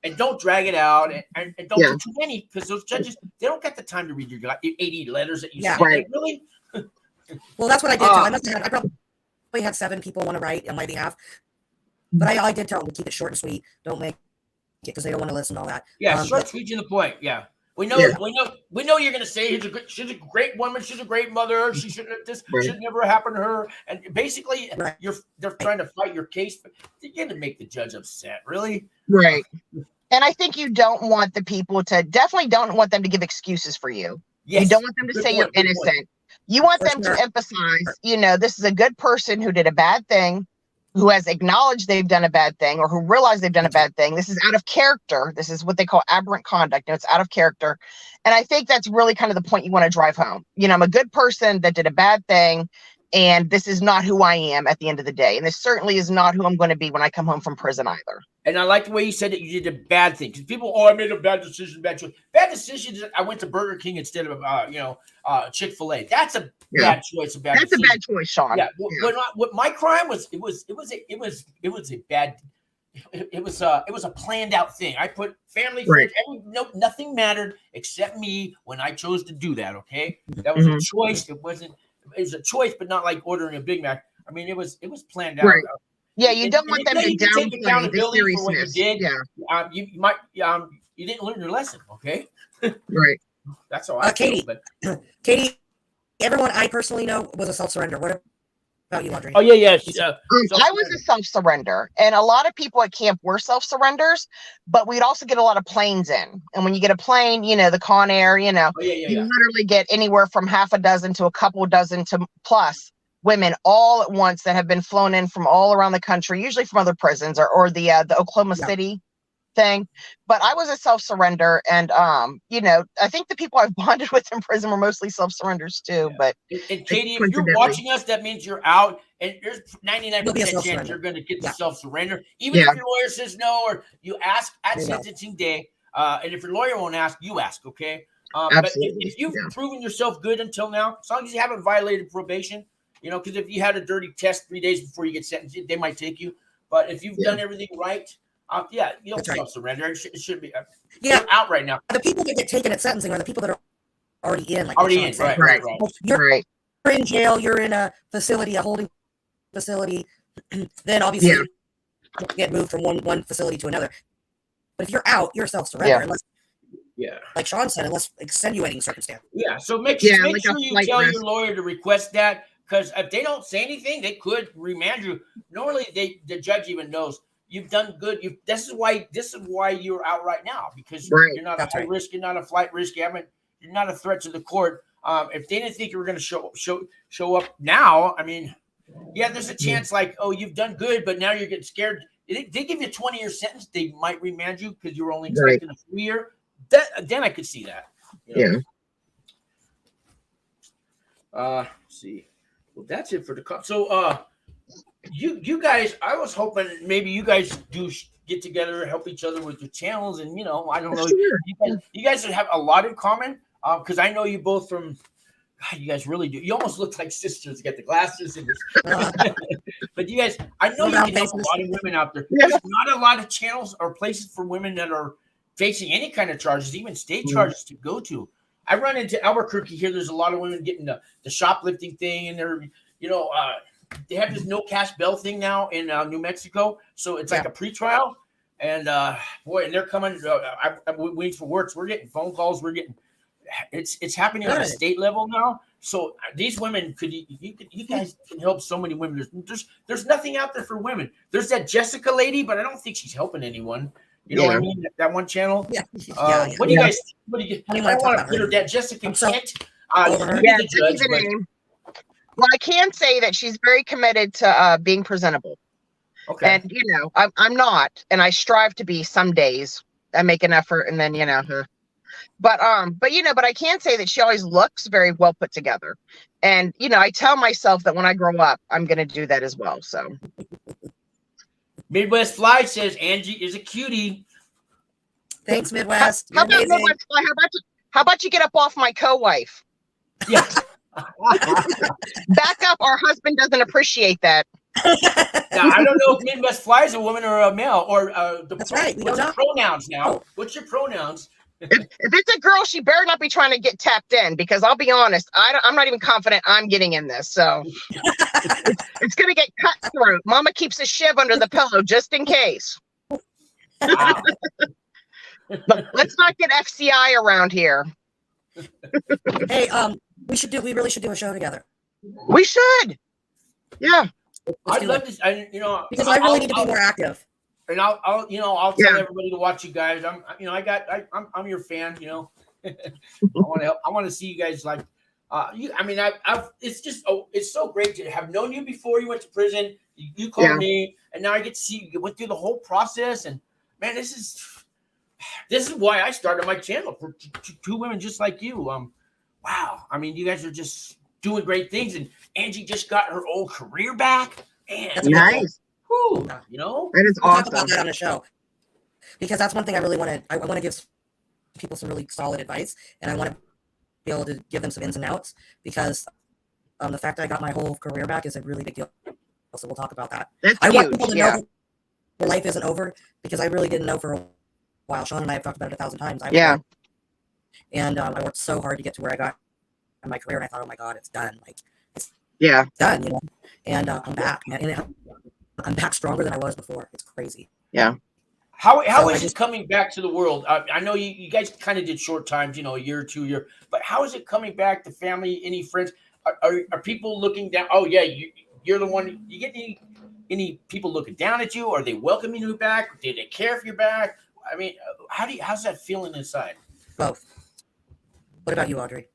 And don't drag it out, and don't do too many, because those judges, they don't got the time to read your 80 letters that you send. Right. Really? Well, that's what I did too. I probably had 7 people want to write on my behalf, but I did tell them to keep it short and sweet. Don't make it because they don't want to listen to all that. Yeah, short, sweet to the point. Yeah. We know you're going to say she's a great woman. She's a great mother. She should never happen to her. And basically, they're trying to fight your case. But you're going to make the judge upset, really. Right. And I think you don't want the people definitely don't want them to give excuses for you. Yes. You don't want them to say you're innocent. You want them to emphasize, this is a good person who did a bad thing. who has acknowledged they've done a bad thing or who realize they've done a bad thing. This is out of character. This is what they call aberrant conduct. It's out of character. And I think that's really kind of the point you want to drive home. I'm a good person that did a bad thing, and this is not who I am at the end of the day. And this certainly is not who I'm going to be when I come home from prison either. And I like the way you said that you did a bad thing. Because people, I made a bad decision, bad choice. Bad decisions, I went to Burger King instead of, Chick-fil-A. That's a bad choice. That's a bad choice, Sean. Yeah. What my crime was, it was a bad. It was a planned out thing. I put family, friends, nothing mattered except me when I chose to do that. Okay, that was a choice. It was a choice, but not like ordering a Big Mac. I mean, it was planned out. Right. Yeah, you don't want them to downplay the seriousness. For what you did. Yeah. You might you didn't learn your lesson. Okay. Right. That's all I Katie. feel, but Katie, everyone I personally know was a self-surrender. What about you, Audrey? Oh yeah. I was a self-surrender, and a lot of people at camp were self-surrenders, but we'd also get a lot of planes in. And when you get a plane, the Con Air, you literally get anywhere from half a dozen to a couple dozen to plus women all at once that have been flown in from all around the country, usually from other prisons or the Oklahoma City thing. But I was a self-surrender, and I think the people I've bonded with in prison were mostly self-surrenders too. Yeah. But and Katie, if you're watching us, that means you're out, and there's 99% chance you're going to get the self-surrender, even if your lawyer says no, or you ask at sentencing day. And if your lawyer won't ask, you ask. Okay. But if you've proven yourself good until now, as long as you haven't violated probation, because if you had a dirty test 3 days before you get sentenced, they might take you. But if you've done everything right, you don't self-surrender. It should be. You're out right now. The people that get taken at sentencing are the people that are already in. Right. You're in jail. You're in a facility, a holding facility. Then obviously you get moved from one facility to another. But if you're out, you're self-surrender. Unless, like Sean said, unless extenuating circumstance. Yeah. So make sure you tell your lawyer to request that. Because if they don't say anything, they could remand you. Normally, the judge even knows you've done good. This is why you're out right now, because you're not a high risk, you're not a flight risk, you're not a threat to the court. If they didn't think you were going to show up now, I mean, there's a chance like, oh, you've done good, but now you're getting scared. They give you a 20-year sentence, they might remand you because you were only expecting a 3-year. Then I could see that. Let's see. Well, that's it for the cop. So, you guys, I was hoping maybe you guys do get together, help each other with your channels, and I don't know, you guys have a lot in common. Because I know you both from. God, you guys really do. You almost look like sisters. You got the glasses and but you guys, I know you can help a lot of women out there. There's not a lot of channels or places for women that are facing any kind of charges, even state charges, to go to. I run into Albuquerque here. There's a lot of women getting the shoplifting thing, and they're, they have this no cash bail thing now in New Mexico. So it's like a pretrial, and and they're coming. I'm waiting for works. We're getting phone calls. It's happening on a state level now. So these women you guys can help so many women. There's nothing out there for women. There's that Jessica lady, but I don't think she's helping anyone. You know what I mean? That one channel. What do you guys? I want to put her that Jessica Kent. Well, I can say that she's very committed to being presentable. Okay. And I'm not, and I strive to be some days. I make an effort, and then but I can say that she always looks very well put together. And I tell myself that when I grow up, I'm going to do that as well. So. Midwest Fly says Angie is a cutie. Thanks, Midwest. How about Midwest Fly? How about you get up off my co-wife? Yeah. Back up. Our husband doesn't appreciate that. Now, I don't know if Midwest Fly is a woman or a male, or that's right. What's your pronouns now? What's your pronouns? If it's a girl, she better not be trying to get tapped in, because I'll be honest, I'm not even confident I'm getting in this. So it's going to get cut through. Mama keeps a shiv under the pillow just in case. Wow. Let's not get FCI around here. Hey, we really should do a show together. We should. Yeah. I'd love to, because I really need to be more active. And I'll tell everybody to watch you guys. I'm your fan. I want to help. I want to see you guys it's so great to have known you before you went to prison, You called me, and now I get to see you went through the whole process. And man, this is why I started my channel for two women just like you. Wow. I mean, you guys are just doing great things, and Angie just got her old career back. Man, nice. Whew, you know, that is we'll awesome. talk about that on the show, because that's one thing I really want to. I want to give people some really solid advice, and I want to be able to give them some ins and outs, because the fact that I got my whole career back is a really big deal. So we'll talk about that. That's I huge. want people to know that life isn't over, because I really didn't know for a while. Sean and I have talked about it 1,000 times. And I worked so hard to get to where I got in my career, and I thought, oh my God, it's done. Like, it's done, you know. And I'm back, man. And I'm back stronger than I was before. It's crazy. Yeah. How is it coming back to the world? I know you guys kind of did short times, you know, a year or 2 year, but how is it coming back? The family, any friends? Are people looking down? Oh yeah, you're the one. You get any people looking down at you? Are they welcoming you back? Do they care if you're back? I mean, how's that feeling inside? Both. What about you, Audrey?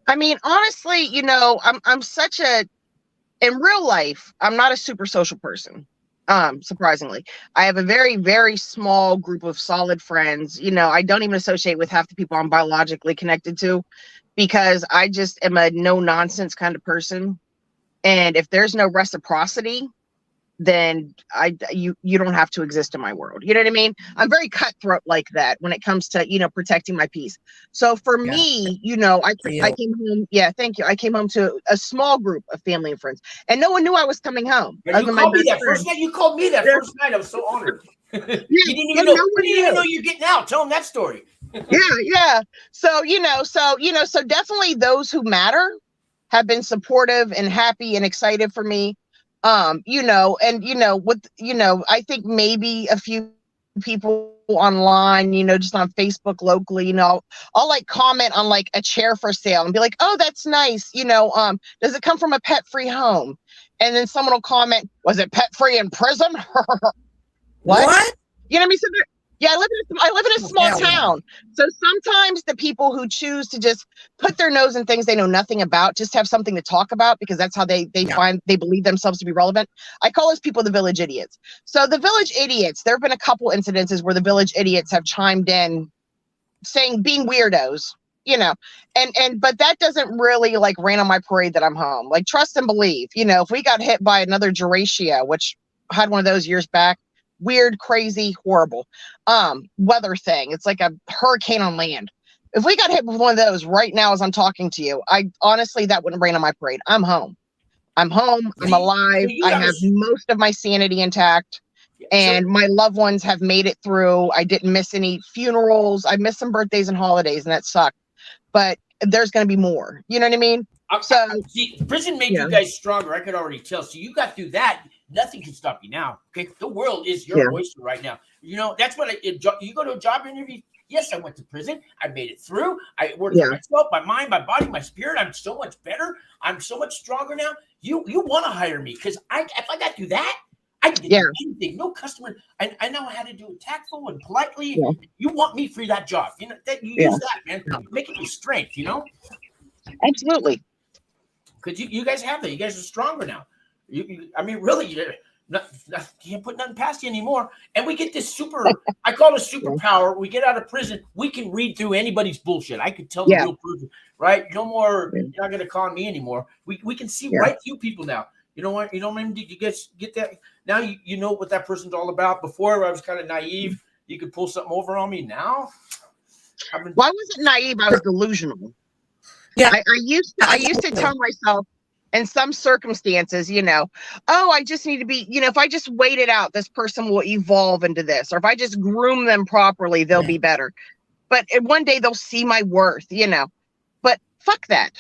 I mean, honestly, you know, I'm such in real life, I'm not a super social person. Surprisingly, I have a very, very small group of solid friends. You know, I don't even associate with half the people I'm biologically connected to, because I just am a no nonsense kind of person. And if there's no reciprocity, then you don't have to exist in my world. You know what I mean? I'm very cutthroat like that when it comes to, you know, protecting my peace. So for me, you know, I came home. Yeah, thank you. I came home to a small group of family and friends, and no one knew I was coming home. You called me that first night. You called me that first night. I was so honored. You didn't even know you're getting out. Tell them that story. Yeah. So definitely those who matter have been supportive and happy and excited for me. I think maybe a few people online, you know, just on Facebook locally, you know, I'll like comment on like a chair for sale and be like, oh, that's nice. You know, does it come from a pet-free home? And then someone will comment, was it pet-free in prison? What? You know what I mean? So I live in a small town. So sometimes the people who choose to just put their nose in things they know nothing about, just have something to talk about, because that's how they believe themselves to be relevant. I call those people the village idiots. So the village idiots, there have been a couple incidences where the village idiots have chimed in saying being weirdos, you know, but that doesn't really like rain on my parade that I'm home. Like, trust and believe, you know, if we got hit by another Duratio, which I had one of those years back, weird, crazy, horrible weather thing. It's like a hurricane on land. If we got hit with one of those right now as I'm talking to you, I honestly, that wouldn't rain on my parade. I'm home. I'm alive. I have most of my sanity intact, and my loved ones have made it through. I didn't miss any funerals. I missed some birthdays and holidays, and that sucked. But there's going to be more. You know what I mean? So see, prison made you guys stronger. I could already tell. So you got through that. Nothing can stop you now. Okay, the world is your oyster right now. You know, that's what you go to a job interview. Yes, I went to prison. I made it through. I worked on myself, my mind, my body, my spirit. I'm so much better. I'm so much stronger now. You want to hire me, because if I got through that, I didn't do anything. No customer. I know how to do it tactful and politely. Yeah. You want me for that job. You know, you use that, man. Make it your strength, you know? Absolutely. Because you guys have that. You guys are stronger now. I mean, really, you can't put nothing past you anymore. And we get this I call it a superpower. We get out of prison, we can read through anybody's bullshit. I could tell the real person, right? No more, you're not going to con me anymore. We can see right through people now. You know what? You know what I mean? Did you guys get that? Now you know what that person's all about. Before, I was kind of naive. You could pull something over on me. Now, I wasn't naive. I was delusional. Yeah, I used to tell myself, in some circumstances, you know, oh, I just need to be, you know, if I just wait it out, this person will evolve into this. Or if I just groom them properly, they'll be better. But one day they'll see my worth, you know. But fuck that.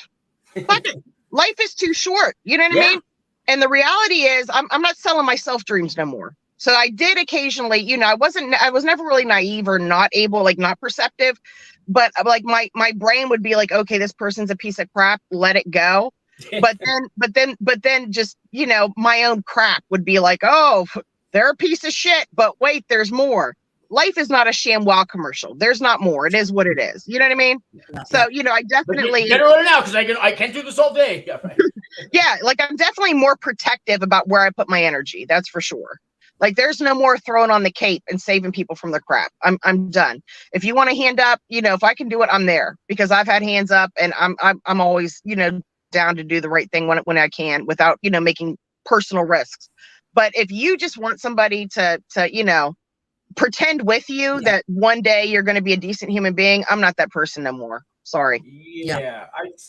Fuck it. Life is too short. You know what I mean? And the reality is I'm not selling myself dreams no more. So I did occasionally, you know, I was never really naive or not able, like not perceptive. But like my brain would be like, okay, this person's a piece of crap. Let it go. But then just, you know, my own crap would be like, oh, they're a piece of shit, but wait, there's more. Life is not a ShamWow commercial. There's not more. It is what it is. You know what I mean? So, you know, I definitely better learn now, because I can do this all day. Yeah, like I'm definitely more protective about where I put my energy. That's for sure. Like there's no more throwing on the cape and saving people from the crap. I'm done. If you want a hand up, if I can do it, I'm there, because I've had hands up, and I'm always, down to do the right thing when I can, without, making personal risks. But if you just want somebody to pretend with you that one day you're going to be a decent human being, I'm not that person no more. Sorry. Yeah,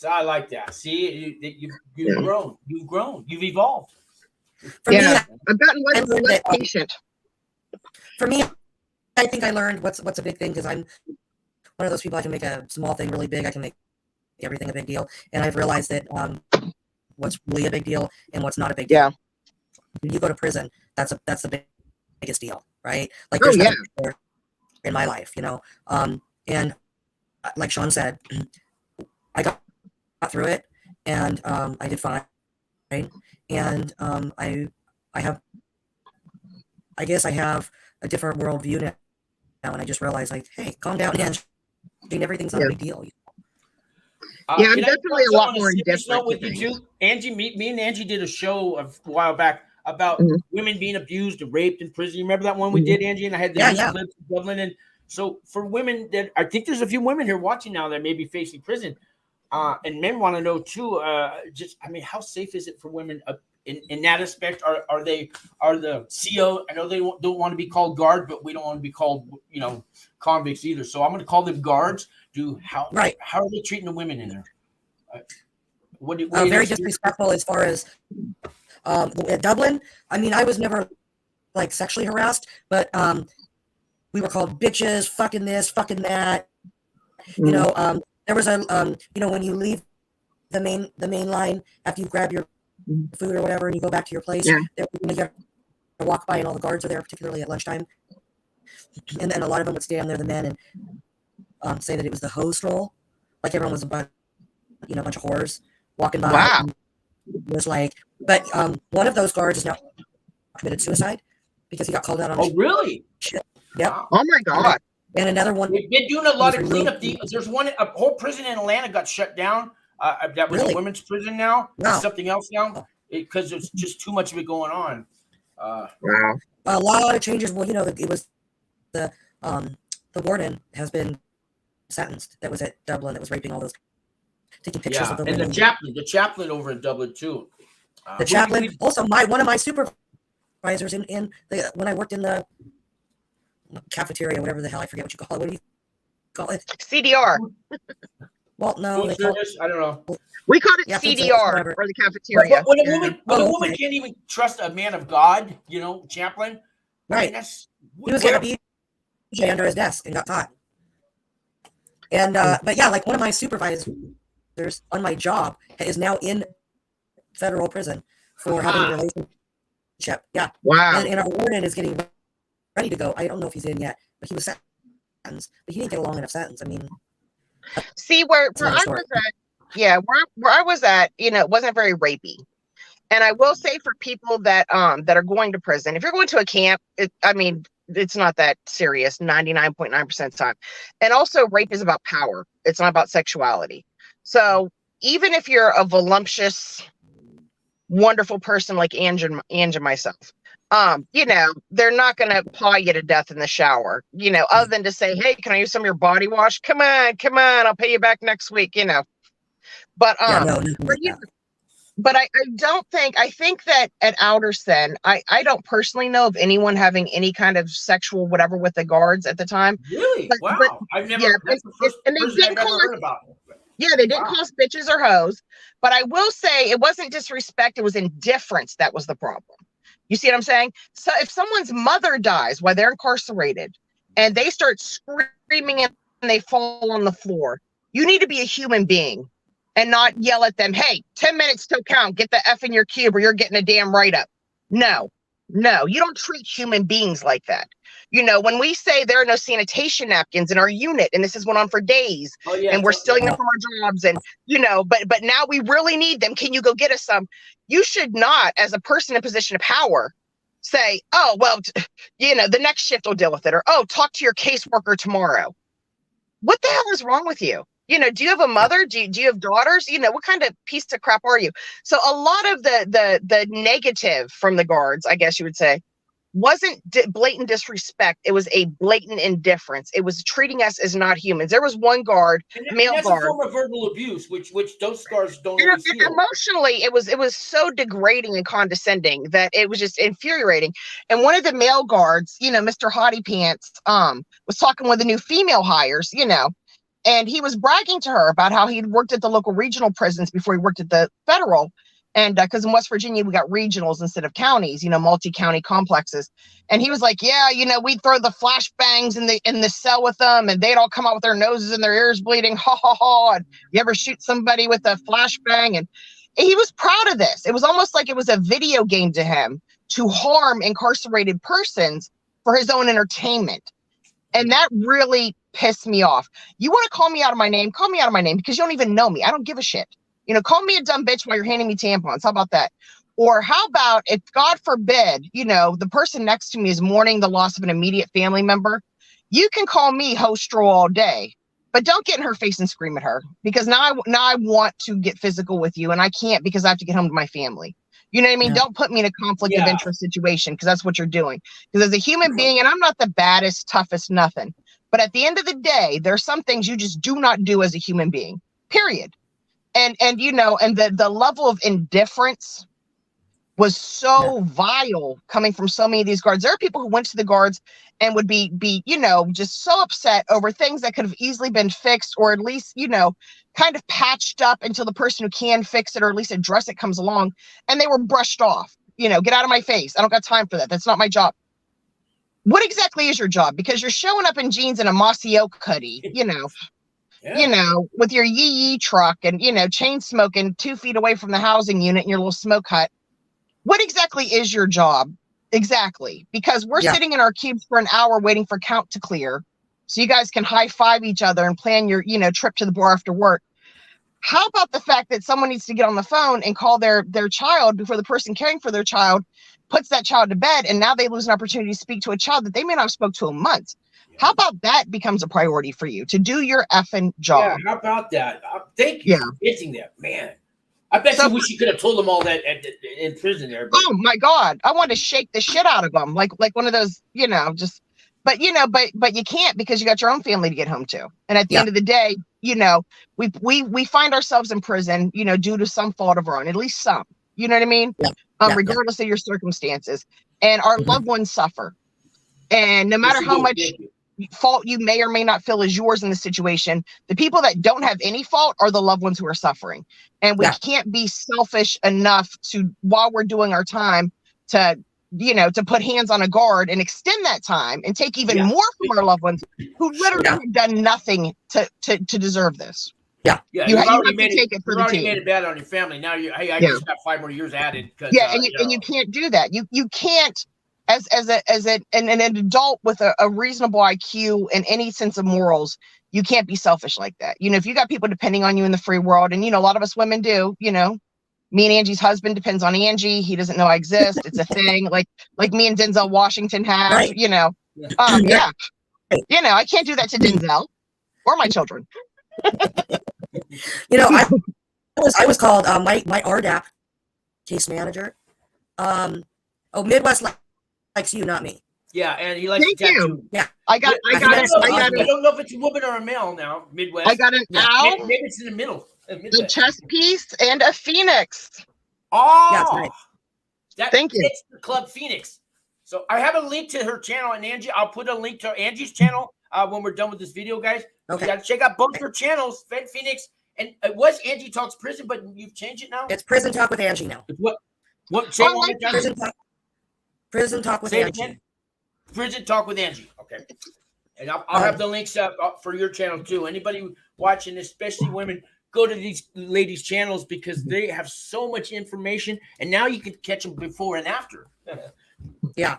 I like that. See, you've grown. You've grown. You've evolved. For me, I've gotten less patient. For me, I think I learned what's a big thing, because I'm one of those people. I can make a small thing really big. I can make everything a big deal, and I've realized that what's really a big deal and what's not a big deal. Yeah. When you go to prison, that's the biggest deal, right? Like there's nothing in my life, and like Sean said, I got through it, and I did fine, and I guess I have a different worldview now, and I just realized, like, hey, calm down, and everything's not a big deal. I'm definitely a lot more indifferent with you too. Angie, me and Angie did a show a while back about women being abused and raped in prison. You remember that one we did, Angie? And I had the clips in Dublin. And so for women that, I think there's a few women here watching now that may be facing prison, and men want to know too. How safe is it for women in that aspect? Are the CO? I know they don't want to be called guard, but we don't want to be called convicts either. So I'm going to call them guards. How are they treating the women in there? Very disrespectful as far as at Dublin. I mean, I was never like sexually harassed, but we were called bitches, fucking this, fucking that. There was when you leave the main line after you grab your food or whatever, and you go back to your place, you got to walk by, and all the guards are there, particularly at lunchtime, and then a lot of them would stand there, the men, and say that it was the hoe stroll, like everyone was a bunch of whores walking by. Wow. It was like, but one of those guards is now committed suicide because he got called out on. Oh, really? Shit. Yep. Oh my God. And another one. They've been doing a lot of cleanup. There's a whole prison in Atlanta got shut down. That was a women's prison now. Wow. Something else now, because there's just too much of it going on. Wow. A lot of changes. Well, it was the warden has been sentenced. That was at Dublin. That was raping all those, taking pictures of the women. And the chaplain over in Dublin too. The chaplain, also one of my supervisors when I worked in the cafeteria, whatever the hell, I forget what you call it. What do you call it? CDR. Well, no, I don't know. We called it CDR, or the cafeteria. When a woman can't even trust a man of God, chaplain. Right. He was getting a BJ under his desk and got caught. And but yeah, like one of my supervisors on my job is now in federal prison for having a relationship. Yeah. Wow. And our warden is getting ready to go. I don't know if he's in yet, but he was sentenced. But he didn't get a long enough sentence. I mean, see where I was at. Where I was at, it wasn't very rapey. And I will say, for people that are going to prison, if you're going to a camp, it's not that serious 99.9% of the time. And also, rape is about power. It's not about sexuality. So even if you're a voluptuous, wonderful person like Angie and myself, they're not going to paw you to death in the shower, other than to say, hey, can I use some of your body wash? Come on, I'll pay you back next week, But but I think that at Alderson, I don't personally know of anyone having any kind of sexual whatever with the guards at the time. Really? Wow. I've never, that's the first person I've ever heard about. Yeah, they didn't call us bitches or hoes. But I will say, it wasn't disrespect, it was indifference that was the problem. You see what I'm saying? So if someone's mother dies while they're incarcerated and they start screaming and they fall on the floor, you need to be a human being and not yell at them, hey, 10 minutes till count, get the F in your cube or you're getting a damn write-up. No, you don't treat human beings like that. When we say there are no sanitation napkins in our unit, and this has went on for days, and we're stealing them from our jobs, and but now we really need them. Can you go get us some? You should not, as a person in a position of power, say, oh, well, the next shift will deal with it, or, oh, talk to your caseworker tomorrow. What the hell is wrong with you? You know, do you have a mother? Do you have daughters? You know, what kind of piece of crap are you? So a lot of the negative from the guards, I guess you would say, wasn't blatant disrespect. It was a blatant indifference. It was treating us as not humans. There was one guard, male that's guard, a form of verbal abuse, which those guards don't and always feel. emotionally, it was so degrading and condescending that it was just infuriating. And one of the male guards, you know, Mr. Hottie Pants, was talking with the new female hires, you know, and he was bragging to her about how he'd worked at the local regional prisons before he worked at the federal. And because in West Virginia, we got regionals instead of counties, you know, multi-county complexes. And he was like, yeah, you know, we'd throw the flashbangs in the cell with them, and they'd all come out with their noses and their ears bleeding. Ha ha ha. And you ever shoot somebody with a flashbang? And he was proud of this. It was almost like it was a video game to him to harm incarcerated persons for his own entertainment. And that really pissed me off. You want to call me out of my name? Call me out of my name, because you don't even know me. I don't give a shit. You know, call me a dumb bitch while you're handing me tampons. How about that? Or how about if, God forbid, you know, the person next to me is mourning the loss of an immediate family member, you can call me hoe straw all day, but don't get in her face and scream at her, because now I want to get physical with you, and I can't because I have to get home to my family. You know what I mean? Yeah. Don't put me in a conflict of interest situation, because that's what you're doing. Because as a human being, and I'm not the baddest, toughest, nothing, but at the end of the day, there's some things you just do not do as a human being, period. And you know, and the level of indifference was so vile coming from so many of these guards. There are people who went to the guards and would be, you know, just so upset over things that could have easily been fixed, or at least, you know, kind of patched up until the person who can fix it or at least address it comes along, and they were brushed off. You know, get out of my face. I don't got time for that. That's not my job. What exactly is your job? Because you're showing up in jeans and a mossy oak hoodie, you know. Yeah. You know, with your yee truck and, you know, chain smoking 2 feet away from the housing unit in your little smoke hut. What exactly is your job? Exactly. Because we're sitting in our cubes for an hour waiting for count to clear, so you guys can high five each other and plan your, you know, trip to the bar after work. How about the fact that someone needs to get on the phone and call their child before the person caring for their child puts that child to bed, and now they lose an opportunity to speak to a child that they may not have spoke to in months? How about that becomes a priority for you to do your effing job? Yeah, how about that? Thank you for getting that, man. I bet you wish you could have told them all that in prison there. But. Oh my God, I wanted to shake the shit out of them, like one of those, you know, just. But you know, but you can't, because you got your own family to get home to. And at the end of the day, you know, we find ourselves in prison, you know, due to some fault of our own, at least some. You know what I mean? Regardless of your circumstances, and our loved ones suffer. And no matter how much fault you may or may not feel is yours in the situation, the people that don't have any fault are the loved ones who are suffering. And we can't be selfish enough to, while we're doing our time, to, you know, to put hands on a guard and extend that time and take even more from our loved ones who literally have done nothing to deserve this. You have to take it for the team. You already made it bad on your family. Now I just got 5 more years added. And you can't do that. You can't. As an adult with a reasonable IQ and any sense of morals, you can't be selfish like that. You know, if you got people depending on you in the free world, and, you know, a lot of us women do, you know, me and Angie's husband depends on Angie. He doesn't know I exist. It's a thing. Like me and Denzel Washington have, you know, you know, I can't do that to Denzel or my children. You know, I was called my RDAP case manager. Midwest likes you, not me. Yeah, and he likes Thank you. Yeah, I got it. I don't know if it's a woman or a male now. Midwest. I got an owl. Maybe it's in the middle. A chess piece and a phoenix. Oh, Thank you. It's the Club Phoenix. So I have a link to her channel, and Angie, I'll put a link to Angie's channel when we're done with this video, guys. Okay. You got to check out both her channels, Fed Phoenix, and it was Angie Talks Prison, but you've changed it now. It's Prison Talk with Angie now. What? Say one more time. Prison Talk with Angie. Prison Talk with Angie. Okay. And I'll have the links up for your channel too. Anybody watching, especially women, go to these ladies' channels, because they have so much information, and now you can catch them before and after. Yeah.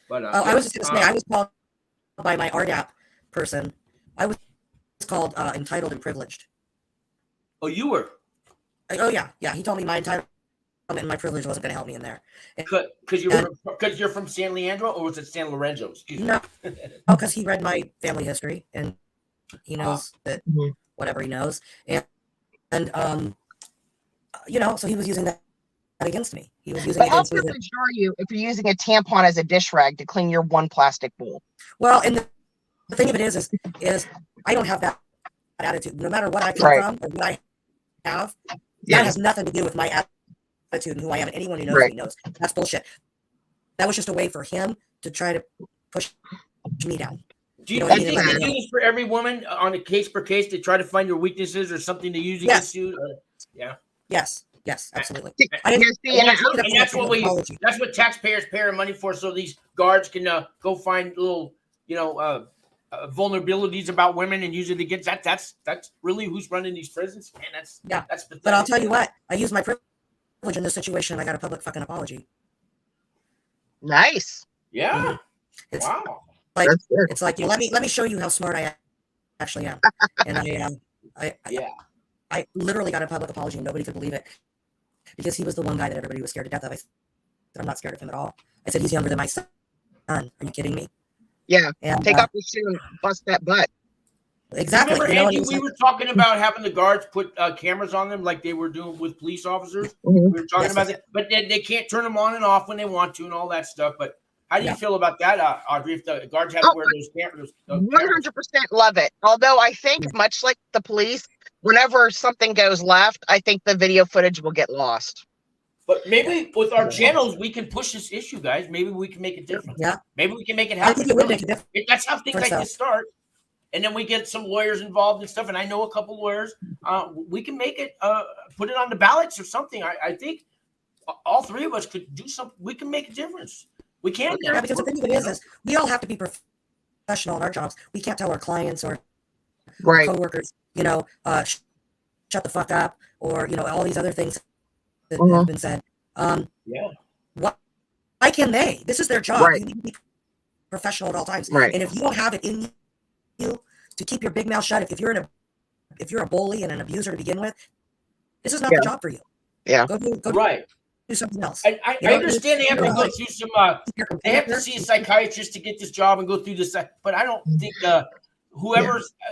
But I was just going to say, I was called by my RDAP person. I was called entitled and privileged. Oh, you were? Oh, yeah. Yeah. He told me my entitlement and my privilege wasn't going to help me in there. Because you're from San Leandro, or was it San Lorenzo? Excuse me. No, because he read my family history, and He knows that Mhm. whatever he knows, and so he was using that against me. He was using But it how against me. privileged are you if you're using a tampon as a dish rag to clean your one plastic bowl? Well, and the thing of it is I don't have that attitude. No matter what I come Right. from or what I have, Yeah. that has nothing to do with my attitude and who I am. And anyone who knows Right. me knows that's bullshit. That was just a way for him to try to push me down. Do you, know what I do you mean? think Like, they do this for every woman on a case per case to try to find your weaknesses or something to use Yes. against you? Yeah. Yes, absolutely. Yeah, see, and That's what taxpayers pay our money for, so these guards can go find little vulnerabilities about women and use it against that. That's really who's running these prisons, man. That's pathetic. But I'll tell you what, I used my privilege in this situation. I got a public fucking apology. Nice. Yeah. It's Wow. like That's good. it's like let me show you how smart I actually am. And I literally got a public apology and nobody could believe it because he was the one guy that everybody was scared to death of. I said, I'm not scared of him at all. I said, he's younger than my son. Are you kidding me? Yeah. And Take off your shoe and bust that butt. Exactly. Remember, Angie, we were talking about having the guards put cameras on them like they were doing with police officers. Mhm. We were talking about that, but they can't turn them on and off when they want to and all that stuff. But how do you feel about that, Audrey? If the guards have to wear those cameras? 100% love it. Although I think, much like the police, whenever something goes left, I think the video footage will get lost. But maybe with our channels, we can push this issue, guys. Maybe we can make a difference. Yeah. Maybe we can make it I happen. think it would make a difference. That's how things like this start. And then we get some lawyers involved and stuff. And I know a couple lawyers. We can make it, put it on the ballots or something. I think all three of us could do something. We can make a difference. We can. Yeah, because the thing of it is we all have to be professional in our jobs. We can't tell our clients or coworkers, shut the fuck up, or all these other things that have been said. Why can they? This is their job. Right. You need to be professional at all times. Right. And if you don't have it in you to keep your big mouth shut, if you're a bully and an abuser to begin with, this is not the job for you. Yeah. Go do something else. I understand they have to go through some. They have to see a psychiatrist to get this job and go through this. But I don't think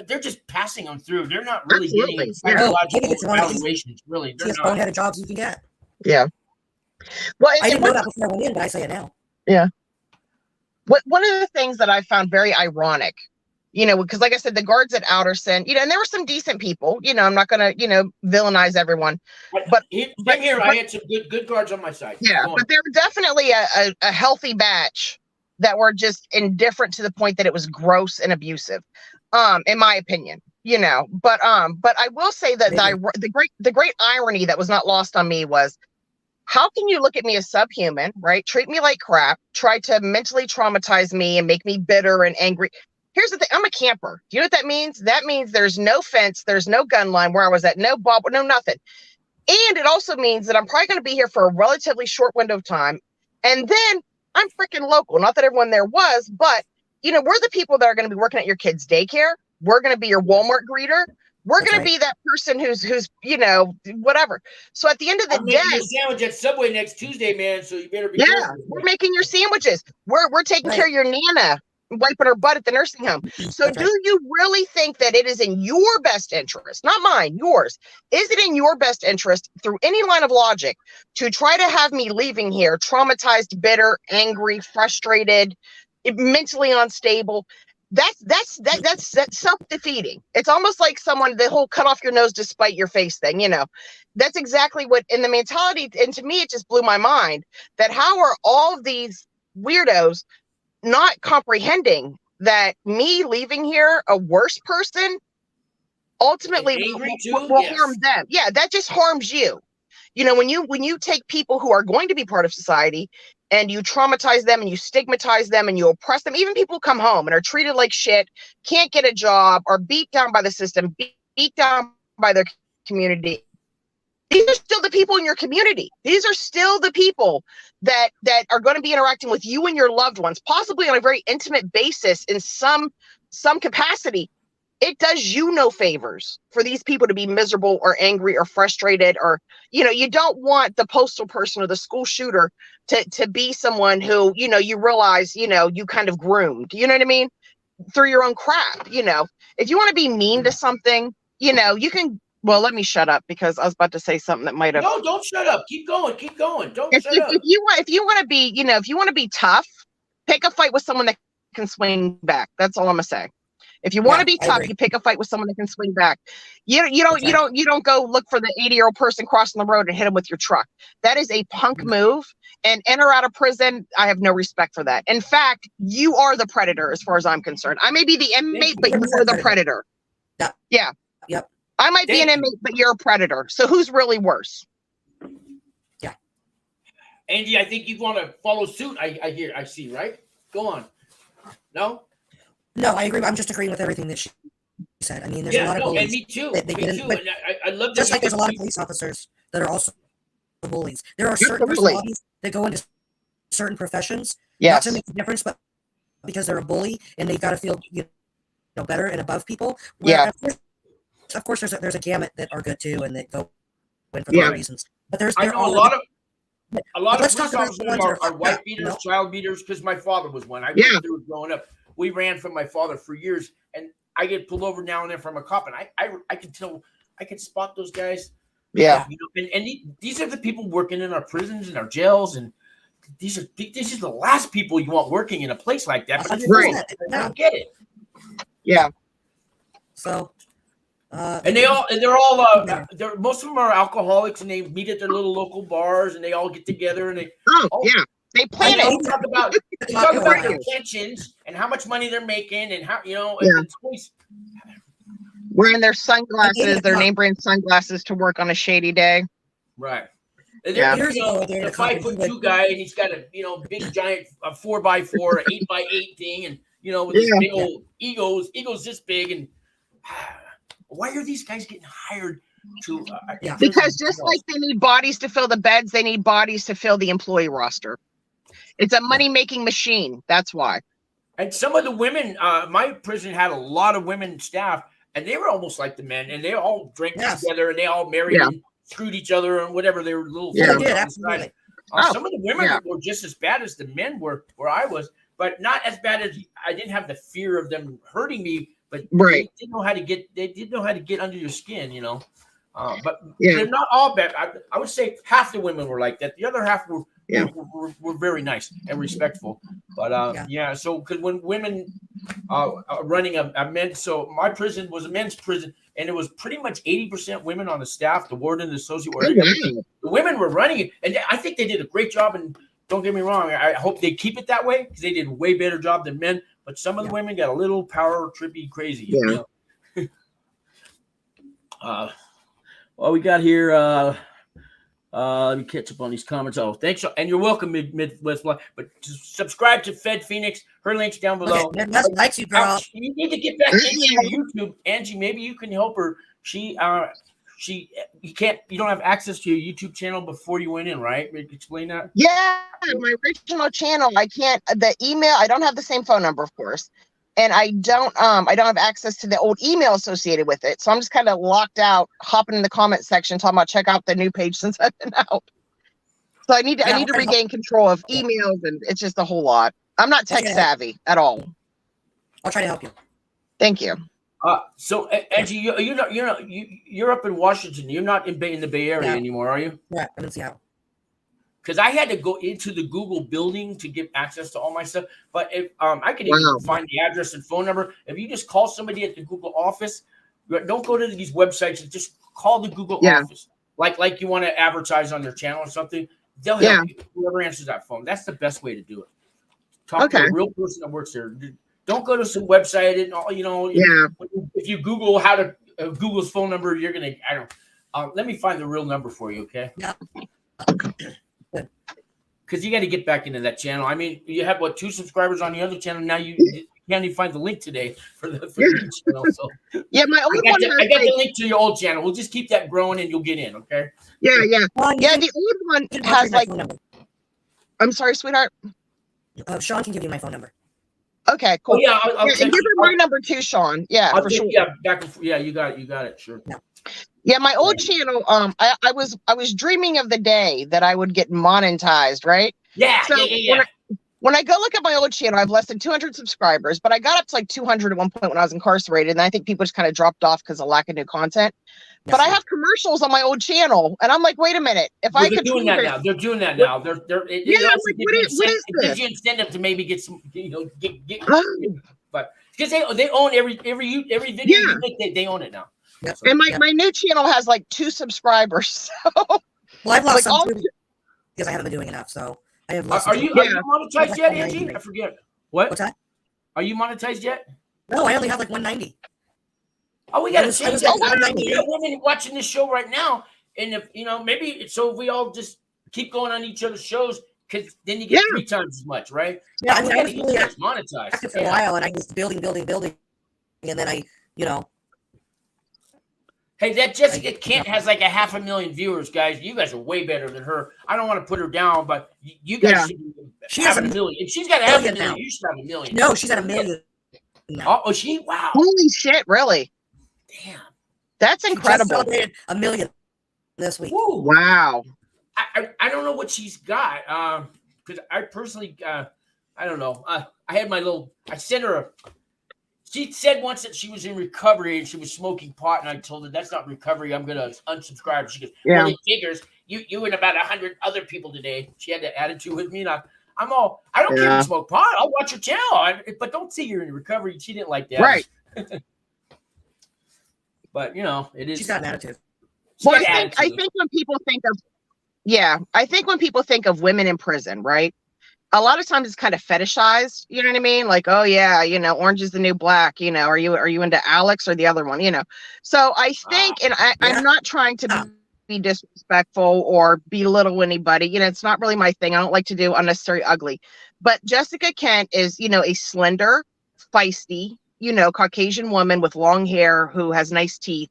they're just passing them through. They're not really getting psychological evaluations. Really, they're not. Boneheaded jobs you can get. Yeah. Well, I didn't know that before I went in, but I say it now. Yeah. One of the things that I found very ironic, because like I said, the guards at Alderson, and there were some decent people, I'm not going to, villainize everyone. But I had some good guards on my side. Yeah, but there were definitely a healthy batch that were just indifferent to the point that it was gross and abusive, in my opinion, But I will say that the great irony that was not lost on me was, how can you look at me as subhuman, right? Treat me like crap, try to mentally traumatize me and make me bitter and angry. Here's the thing. I'm a camper. Do you know what that means? That means there's no fence. There's no gun line where I was at. No bob, no nothing. And it also means that I'm probably going to be here for a relatively short window of time. And then I'm freaking local. Not that everyone there was, but, we're the people that are going to be working at your kids' daycare. We're going to be your Walmart greeter. We're going to be that person who's whatever. So at the end of the day, making a sandwich at Subway next Tuesday, man. So you better be careful. We're making your sandwiches. We're taking care of your Nana, wiping her butt at the nursing home. So do you really think that it is in your best interest, not mine, yours? Is it in your best interest through any line of logic to try to have me leaving here traumatized, bitter, angry, frustrated, mentally unstable? That's self-defeating. It's almost like the whole cut off your nose to spite your face thing, That's exactly what in the mentality, and to me it just blew my mind that how are all of these weirdos not comprehending that me leaving here a worse person ultimately will harm them. Yeah, that just harms you. When you take people who are going to be part of society and you traumatize them and you stigmatize them and you oppress them, even people who come home and are treated like shit, can't get a job, are beat down by the system, beat down by their community. These are still the people in your community. These are still the people that are going to be interacting with you and your loved ones, possibly on a very intimate basis in some capacity. It does you no favors for these people to be miserable or angry or frustrated, or, you don't want the postal person or the school shooter to be someone who, you realize, you kind of groomed. You know what I mean? through your own crap. You know, if you want to be mean to something, you know, you can. Well, let me shut up because I was about to say something that might have. No, don't shut up. Keep going. Keep going. Don't If, shut if, up. if you want to be, you know, if you want to be tough, pick a fight with someone that can swing back. That's all I'm gonna say. If you want to be tough, you pick a fight with someone that can swing back. You don't go look for the 80-year-old person crossing the road and hit him with your truck. That is a punk move. And in or out of prison, I have no respect for that. In fact, you are the predator as far as I'm concerned. I may be the inmate, but you are the predator. Yeah. Yep. I might be an inmate, but you're a predator. So who's really worse? Yeah. Angie, I think you want to follow suit. I see, right? Go on. No? No, I agree. I'm just agreeing with everything that she said. I mean, there's a lot of bullies. And me too. Me too. And I love that. Just like there's a lot of police officers that are also bullies. There are certain personalities that go into certain professions, not to make a difference, but because they're a bully and they've got to feel better and above people. Where of course, there's a gamut that are good too, and that go in for the right reasons. But there are a lot of police officers are wife beaters, child beaters. Because my father was one. I went through growing up. We ran from my father for years, and I get pulled over now and then from a cop, and I can tell, I can spot those guys. Yeah. You know, and these are the people working in our prisons and our jails, and these are the last people you want working in a place like that. But I don't get it. Yeah. So. They're most of them are alcoholics, and they meet at their little local bars, and they all get together, and they plan it. Talk about their pensions and how much money they're making, and how it's always wearing their sunglasses, their name brand sunglasses, to work on a shady day. Right. And they're a 5'2" guy, and he's got a big giant 4x4, 8x8 thing, and with his big old egos this big, and why are these guys getting hired to? Because just like they need bodies to fill the beds, they need bodies to fill the employee roster. It's a money-making machine. That's why. And some of the women, my prison had a lot of women staff, and they were almost like the men, and they all drank together, and they all married and screwed each other, and whatever they were little. Absolutely. Some of the women were just as bad as the men were where I was, but not as bad as I didn't have the fear of them hurting me. But they didn't know how to get under your skin, But they're not all bad. I would say half the women were like that. The other half were very nice and respectful. But so because when women running a men's, so my prison was a men's prison, and it was pretty much 80% women on the staff, the warden, the associate warden. The women were running it, and I think they did a great job. And don't get me wrong, I hope they keep it that way, because they did a way better job than men. But some of the women got a little power trippy crazy. Well, we got here. Let me catch up on these comments. Oh, thanks, and you're welcome, Midwest. But subscribe to Fed Phoenix. Her link's down below. Okay, Midwest likes you, girl. You need to get back into YouTube, Angie. Maybe you can help her. You don't have access to your YouTube channel before you went in, right? Explain that. Yeah, my original channel, I can't. The email, I don't have the same phone number, of course, and I don't have access to the old email associated with it. So I'm just kind of locked out, hopping in the comment section, talking about check out the new page since I've been out. So I need to regain control of emails, and it's just a whole lot. I'm not tech savvy at all. I'll try to help you. Thank you. So Angie, you're up in Washington. You're not in the Bay Area anymore, are you? Yeah, I'm in Seattle. Because I had to go into the Google building to get access to all my stuff. But if I could even find the address and phone number. If you just call somebody at the Google office, don't go to these websites, and just call the Google office. Like you want to advertise on their channel or something. They'll help you. Whoever answers that phone. That's the best way to do it. Talk to a real person that works there. Don't go to some website and all, if you Google how to Google's phone number, you're going to, let me find the real number for you. Okay. Yeah. Because you got to get back into that channel. I mean, you have 2 subscribers on the other channel. Now you can't even find the link today for the channel. So my old one. I got the link to your old channel. We'll just keep that growing, and you'll get in. Okay. Yeah. The old one has I'm sorry, sweetheart. Sean can give you my phone number. Okay, cool. Oh, yeah, I'll give her my number too, Sean. Yeah, for sure. Yeah, back and forth. Yeah, you got it. Sure. Yeah, my old channel. I was dreaming of the day that I would get monetized, right? Yeah, so when I go look at my old channel, I have less than 200 subscribers, but I got up to like 200 at one point when I was incarcerated. And I think people just kind of dropped off because of lack of new content. But I have commercials on my old channel, and I'm like, wait a minute. If I could doing that now, they're doing that now. Yeah, I'm like, what is it this? gives you incentive to maybe get some, but because they own every video you make, they own it now. Yep. So, and my new channel has like 2 subscribers. So well, I've lost some too, because I haven't been doing enough. So I have lost. Are you monetized yet, Angie? I forget. What's that? Are you monetized yet? No, I only have like 190. Oh, we got to change that. We got women watching this show right now, and if maybe so, if we all just keep going on each other's shows, because then you get 3 times as much, right? Yeah, I mean, I was really monetized for a while, and I was building, and then I, Hey, that Jessica Kent has like 500,000 viewers, guys. You guys are way better than her. I don't want to put her down, but you guys should have 1,000,000. If she's got 500,000, you should have 1,000,000. No, she's at 1 million. Now. Oh, she? Wow. Holy shit, really? Damn. That's incredible. She just celebrated 1 million this week. Woo. Wow. I don't know what she's got. Because I personally, I don't know. I had my little, I sent her she said once that she was in recovery and she was smoking pot, and I told her that's not recovery. I'm gonna unsubscribe. She goes, well, it figures you and about 100 other people today. She had that attitude with me, and I'm all, I don't care if you smoke pot. I'll watch your channel, but don't say you're in recovery. She didn't like that, right? But it is. She's got an attitude. Well, I think when people think of, I think when people think of women in prison, right? A lot of times it's kind of fetishized, you know what I mean? Like, oh yeah, orange is the new black, are you into Alex or the other one, So I think, and I'm not trying to be disrespectful or belittle anybody, it's not really my thing. I don't like to do unnecessary ugly, but Jessica Kent is, a slender, feisty, Caucasian woman with long hair who has nice teeth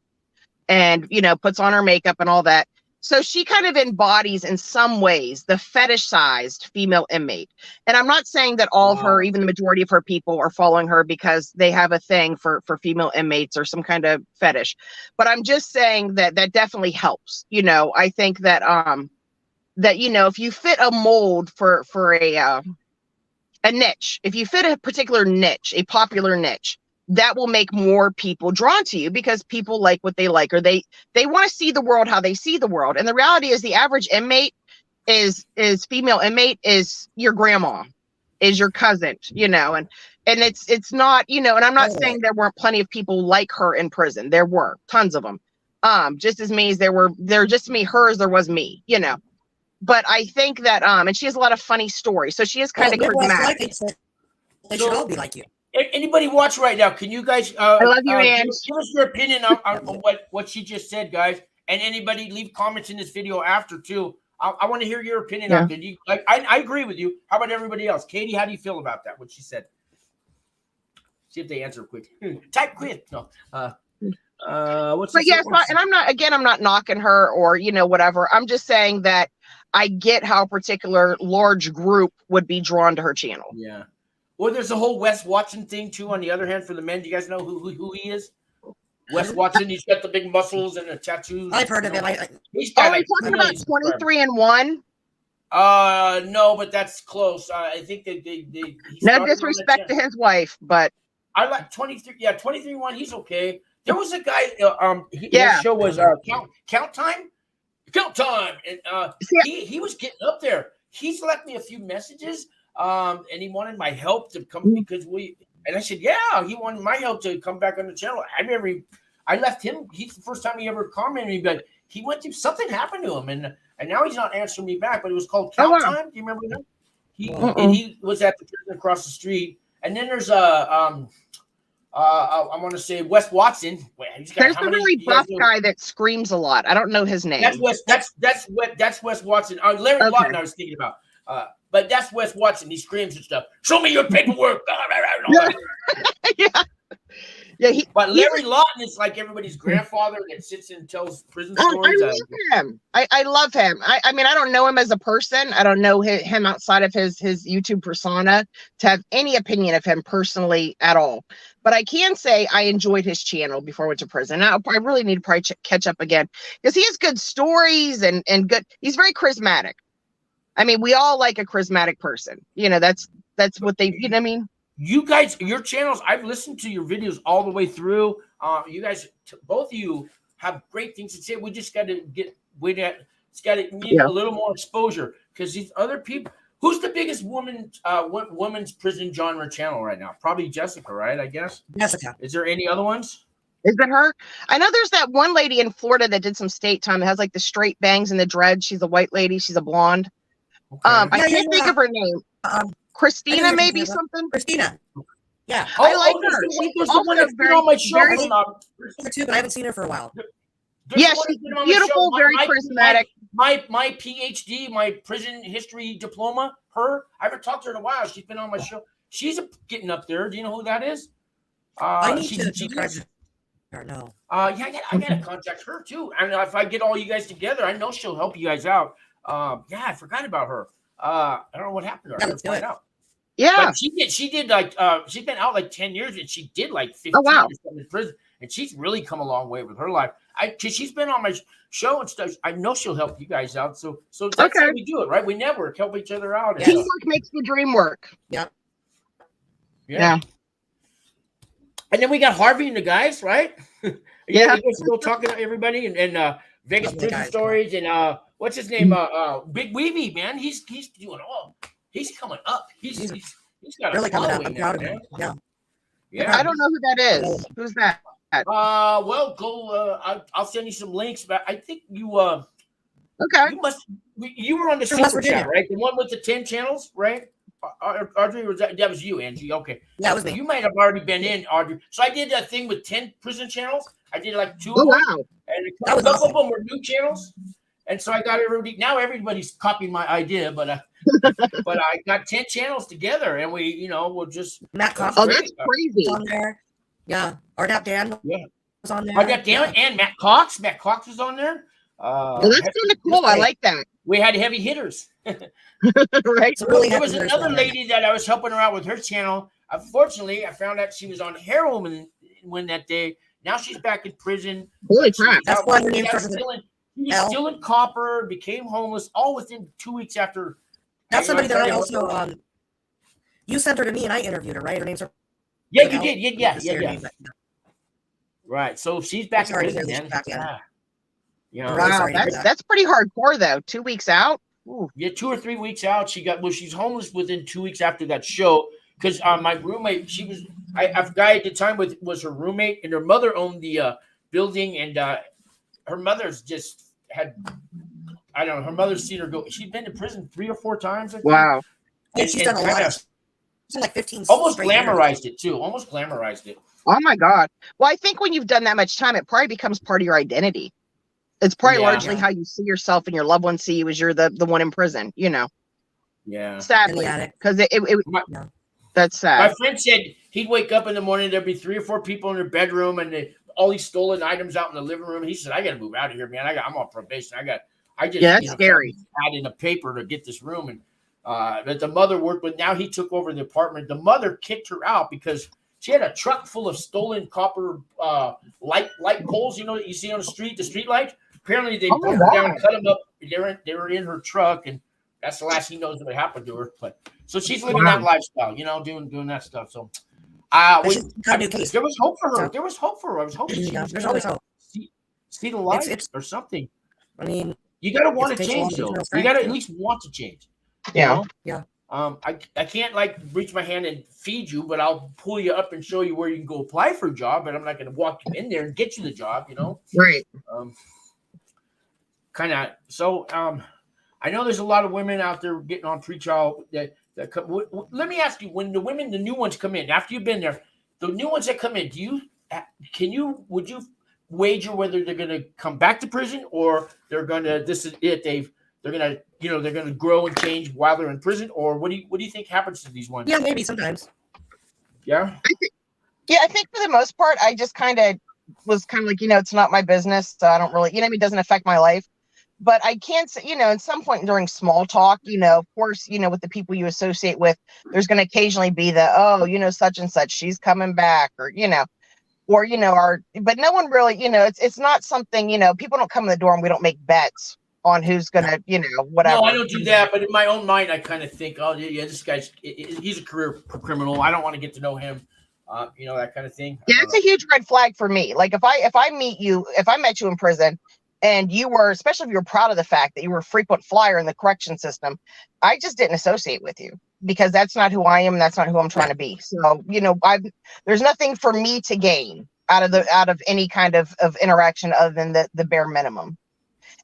and, puts on her makeup and all that. So she kind of embodies in some ways the fetishized female inmate. And I'm not saying that all of her, even the majority of her people are following her because they have a thing for female inmates or some kind of fetish. But I'm just saying that definitely helps. I think that, if you fit a mold for a niche, if you fit a particular niche, a popular niche, that will make more people drawn to you because people like what they like, or they want to see the world how they see the world. And the reality is the average inmate is female inmate is your grandma, is your cousin, and it's not, and I'm not saying there weren't plenty of people like her in prison. There were tons of them. Just as many as there just me, hers, there was me, but I think that, and she has a lot of funny stories. So she is kind of charismatic. They should all be like you. Anybody watch right now? Can you guys? I love you, Ange. Give us your opinion on what she just said, guys. And anybody leave comments in this video after too. I want to hear your opinion on it. I agree with you. How about everybody else? Katie, how do you feel about that? What she said? See if they answer quick. Type quick. No. What's? But yes, and I'm not knocking her or whatever. I'm just saying that I get how a particular large group would be drawn to her channel. Yeah. Well, there's a whole Wes Watson thing too. On the other hand, for the men, do you guys know who he is? Wes Watson. He's got the big muscles and the tattoos. I've heard of him. He's talking about 23andMe? No, but that's close. I think they no disrespect to his wife, but I like 23. Yeah, 23andMe. He's okay. There was a guy. His show was Count Time, and he was getting up there. He's left me a few messages. And he wanted my help to come because and I said, yeah, he wanted my help to come back on the channel. I left him. He's the first time he ever commented, but he went through something happened to him, and now he's not answering me back. But it was called Count Time. Do you remember that? He was at the prison across the street, and then there's I want to say Wes Watson. There's a really buff guy that screams a lot. I don't know his name. That's Wes Watson. Larry Lawton. I was thinking about. But that's Wes Watson. He screams and stuff. Show me your paperwork. But Larry Lawton is like everybody's grandfather that sits and tells prison stories. I love him. I love him. I mean, I don't know him as a person. I don't know him outside of his YouTube persona to have any opinion of him personally at all. But I can say I enjoyed his channel before I went to prison. Now, I really need to probably catch up again because he has good stories and good. He's very charismatic. I mean, we all like a charismatic person. That's what they, you know what I mean? You guys, your channels, I've listened to your videos all the way through. You guys, both of you have great things to say. We just got to it's got to need a little more exposure because these other people. Who's the biggest women's prison genre channel right now? Probably Jessica, right? I guess. Jessica. Is there any other ones? Is it her? I know there's that one lady in Florida that did some state time that has like the straight bangs and the dreads. She's a white lady. She's a blonde. Okay. I can't think of her name. Christina, maybe something. Christina. Yeah. I like her. She's also very on my show. But I haven't seen her for a while. Yeah, she's beautiful, very charismatic. My PhD, my prison history diploma, I haven't talked to her in a while. She's been on my show. She's getting up there. Do you know who that is? I need to her. No. I gotta contact her too. And if I get all you guys together, I know she'll help you guys out. I forgot about her. I don't know what happened to her. Let's find out. Yeah, but she did like she's been out like 10 years and she did like 15 in prison, and she's really come a long way with her life. Cause she's been on my show and stuff. I know she'll help you guys out. So that's how we do it, right? We network, help each other out. Teamwork makes the dream work. Yeah. And then we got Harvey and the guys, right? Yeah. We're still talking to everybody and Vegas prison stories and what's his name? Big Weavy, man. He's doing all. He's coming up. He's got really a coming up. following I'm proud of now, him. man. Yeah. I don't know who that is. Who's that? Well, go. I'll send you some links. But I think you. Okay. You were on the super chat, right? The one with the 10 channels, right? Audrey, that was you, Angie. Okay. Yeah, it was me. You might have already been in, Audrey. So I did that thing with 10 prison channels. I did like 2 of them. Wow. And a couple of them were new channels. And so I got everybody. Now everybody's copying my idea, but I got 10 channels together, and we'll just Matt Cox. Oh, that's crazy. On there. Yeah. Ardap Dan was on there. Ardap Dan and Matt Cox. Matt Cox was on there. Well, that's kind of cool. I like that. We had heavy hitters. Right. So really there was another lady that I was helping her out with her channel. Unfortunately, I found out she was on heroin when that day. Now she's back in prison. Holy crap. That's why her name He was still in copper, became homeless, all within 2 weeks after. That's somebody that I also you sent her to me and I interviewed her, right? Her name's Yeah, you did. Yeah. Right. So she's back in prison, man. Wow, that's pretty hardcore though. 2 weeks out. Ooh. Yeah, 2 or 3 weeks out. She's homeless within 2 weeks after that show. Because my roommate, a guy at the time was her roommate, and her mother owned the building, and her mother's just had, I don't know, her mother's seen her go. She's been to prison 3 or 4 times. Wow. And she's done a lot. She's done like 15. Almost glamorized it too. Almost glamorized it. Oh my God. Well, I think when you've done that much time, it probably becomes part of your identity. It's probably largely how you see yourself and your loved ones see you as you're the one in prison, Yeah. Sadly, because that's sad. My friend said he'd wake up in the morning, there'd be 3 or 4 people in their bedroom, and all these stolen items out in the living room. He said, "I got to move out of here, man. I'm on probation. That's scary. Had in a paper to get this room, and that the mother worked with. Now he took over the apartment. The mother kicked her out because she had a truck full of stolen copper light poles. That you see on the street light. Apparently they broke them down, cut them up. They were in her truck, and that's the last he knows what happened to her. But so she's living that lifestyle, doing that stuff. So there was hope for her. There was hope for her. I was hoping she was there's always hope. See the light or something. I mean, you got to want to change, though. You got to at least want to change. Yeah. Yeah. I can't reach my hand and feed you, but I'll pull you up and show you where you can go apply for a job. But I'm not going to walk you in there and get you the job. Right. Kind of. So I know there's a lot of women out there getting on pretrial that come. Let me ask you: when the new ones come in after you've been there, the new ones that come in, would you wager whether they're going to come back to prison or they're going to they're going to grow and change while they're in prison, or what do you think happens to these ones? Yeah, maybe sometimes. Yeah. I think for the most part, I just was like, it's not my business. So I don't really, it doesn't affect my life. But I can say, at some point during small talk, of course, with the people you associate with, there's going to occasionally be such and such, she's coming back, or, but no one really, it's not something, people don't come in the door and we don't make bets. on who's gonna, whatever. No, I don't do that. But in my own mind, I kind of think, oh yeah, this guy's he's a career criminal. I don't want to get to know him. That kind of thing. Yeah, it's a huge red flag for me. Like if I met you in prison and you were, especially if you were proud of the fact that you were a frequent flyer in the correction system, I just didn't associate with you because that's not who I am. And that's not who I'm trying to be. So, there's nothing for me to gain out of any kind of interaction other than the bare minimum.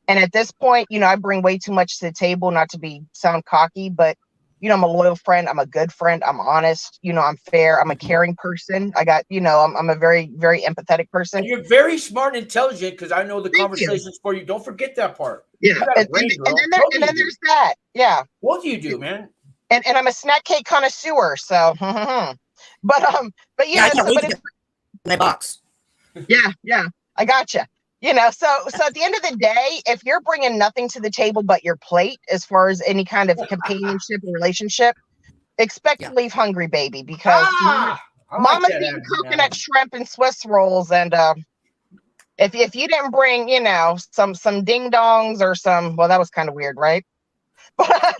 And at this point, I bring way too much to the table, not to sound cocky, but I'm a loyal friend. I'm a good friend. I'm honest. I'm fair. I'm a caring person. I got, I'm a very, very empathetic person. And you're very smart and intelligent because I know the conversations for you. Don't forget that part. Yeah. And then there's that. Yeah. What do you do, man? And I'm a snack cake connoisseur. So, but yeah, my box. Yeah. I gotcha. So at the end of the day, if you're bringing nothing to the table but your plate, as far as any kind of companionship or relationship, expect to leave hungry, baby, because mama's eating coconut shrimp and Swiss rolls. And if you didn't bring, some ding dongs or well, that was kind of weird, right? But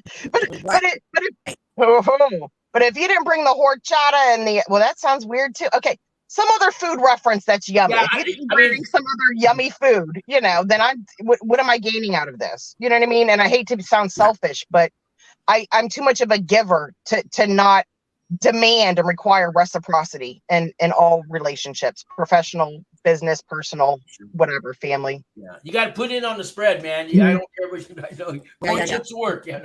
if you didn't bring the horchata and that sounds weird too. Okay. Some other food reference that's yummy. Yeah, if you didn't bring some other yummy food, then what am I gaining out of this? You know what I mean? And I hate to sound selfish, but I'm too much of a giver to not demand and require reciprocity in all relationships, professional, business, personal, whatever, family. Yeah, you got to put in on the spread, man. I don't care what I know. Relationships work. Yeah.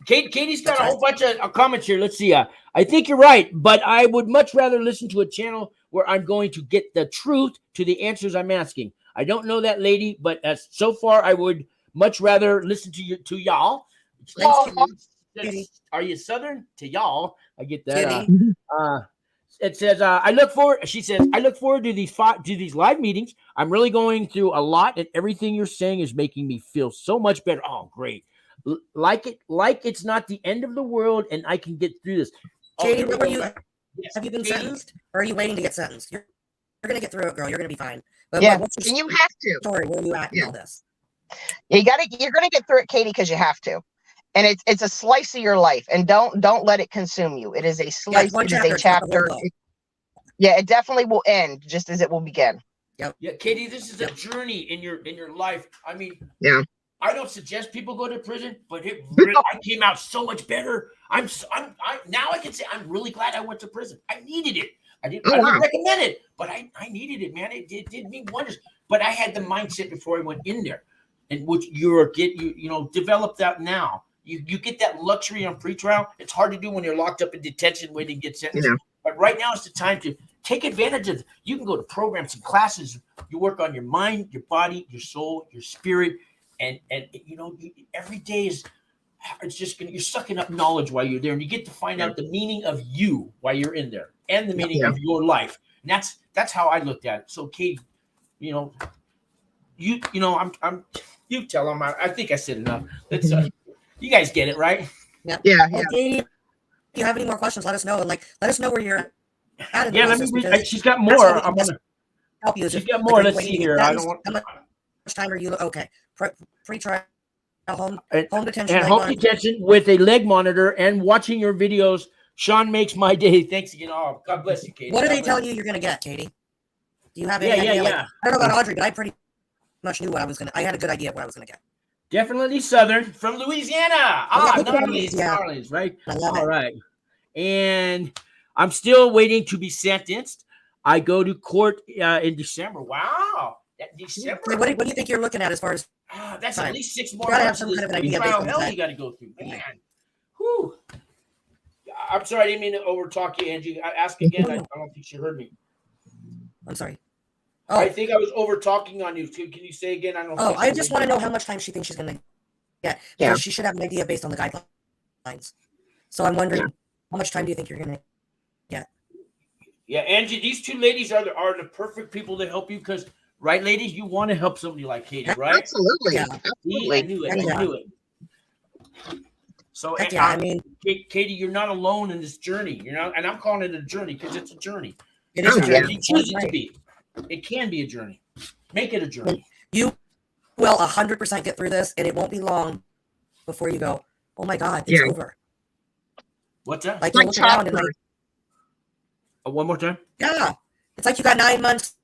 Katie's got a whole bunch of comments here. Let's see. I think you're right, but I would much rather listen to a channel where I'm going to get the truth to the answers I'm asking. I don't know that lady, but so far I would much rather listen to y'all. Are you Southern? To y'all. I get that. It says, she says, I look forward to these live meetings. I'm really going through a lot, and everything you're saying is making me feel so much better. Oh, great. Like it's not the end of the world, and I can get through this. Katie, have you been sentenced, or are you waiting to get sentenced? You're going to get through it, girl. You're going to be fine. But and you have to. Story, where are you at in all this? You're going to get through it, Katie, because you have to. And it's a slice of your life, and don't let it consume you. It is a slice. It is a chapter. It definitely will end just as it will begin. Yep. Yeah, Katie, this is a journey in your life. I mean, I don't suggest people go to prison, but I came out so much better. Now I can say I'm really glad I went to prison. I needed it. I didn't recommend it, but I needed it, man. It did me wonders. But I had the mindset before I went in there, and which you develop that now. You get that luxury on pretrial. It's hard to do when you're locked up in detention waiting to get sentenced. But right now is the time to take advantage of it. You can go to programs and classes. You work on your mind, your body, your soul, your spirit. And every day you're sucking up knowledge while you're there, and you get to find out the meaning of you while you're in there, and the meaning of your life. And that's how I looked at it. So, Katie, I'm you tell them. I think I said enough. Let's you guys get it, right? Yeah. Okay. If you have any more questions, let us know, and let us know where you're at. Let me read. She's got more. I'm gonna help you. She's got more. Let's see here. I don't want. How much time are you? Okay. Pre-trial home detention. And home detention with a leg monitor and watching your videos. Sean makes my day. Thanks again. Oh, God bless you, Katie. What do they tell you you're going to get, Katie? Do you have any idea? I don't know about Audrey, but I pretty much knew what I was going to. I had a good idea of what I was going to get. Definitely Southern from Louisiana. Orleans, right? All right. And I'm still waiting to be sentenced. I go to court in December. Wow. December. What do you think you're looking at as far as that's time? At least 6 more months of trial hell you got to go through, man. Whew. I'm sorry, I didn't mean to overtalk you, Angie. Ask again. I don't think she heard me. I'm sorry. I think I was over talking on you. Can you say again? I just want to know how much time she thinks she's going to get. Because she should have an idea based on the guidelines. So I'm wondering, how much time do you think you're going to get? Yeah, Angie, these two ladies are the perfect people to help you because, right, ladies, you want to help somebody like Katie, right? Absolutely. Yeah. I knew it. So, Katie, you're not alone in this journey. You're not, and I'm calling it a journey because it's a journey. It is a journey. You choose it to be. It can be a journey. Make it a journey. You will 100% get through this, and it won't be long before you go, oh my God, it's over. What's that? Like, you look around and like, one more time? yeah. It's like you got 9 months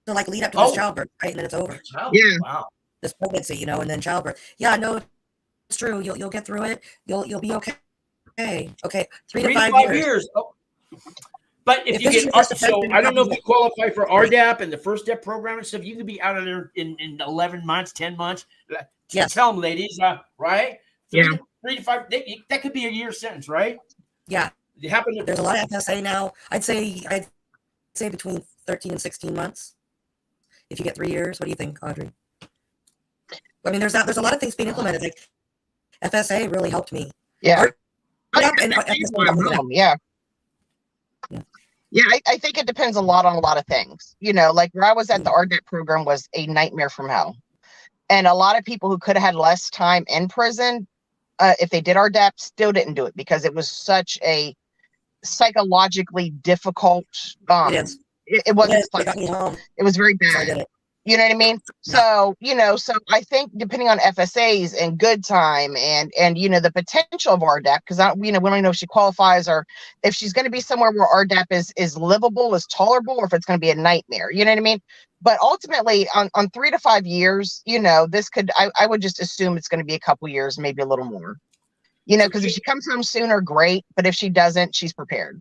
to like lead up to this childbirth, right? And then it's over. Yeah. Wow. This pregnancy, you know, and then childbirth. Yeah, no, it's true. You'll get through it. You'll be okay. Okay. 3 to 5 years. Oh. But if you get so I don't know if you qualify for RDAP and the first step program and stuff, you could be out of there in 11 months, 10 months. Yes. Tell them, ladies, right? 3 to 5, that could be a year sentence, right? Yeah. It happened. There's a lot of FSA now. I'd say between 13 and 16 months. If you get 3 years, what do you think, Audrey? I mean, there's a lot of things being implemented. Like FSA really helped me. Yeah. Yeah, I think it depends a lot on a lot of things. You know, like where I was at, the RDAP program was a nightmare from hell. And a lot of people who could have had less time in prison, if they did RDAP, still didn't do it because it was such a psychologically difficult. It wasn't fun. It was very bad. You know what I mean? So, so I think depending on FSAs and good time and the potential of RDAP, because we don't know if she qualifies or if she's going to be somewhere where RDAP is livable, is tolerable, or if it's going to be a nightmare. You know what I mean? But ultimately, on 3 to 5 years, this could, I would just assume it's going to be a couple years, maybe a little more. Because if she comes home sooner, great. But if she doesn't, she's prepared.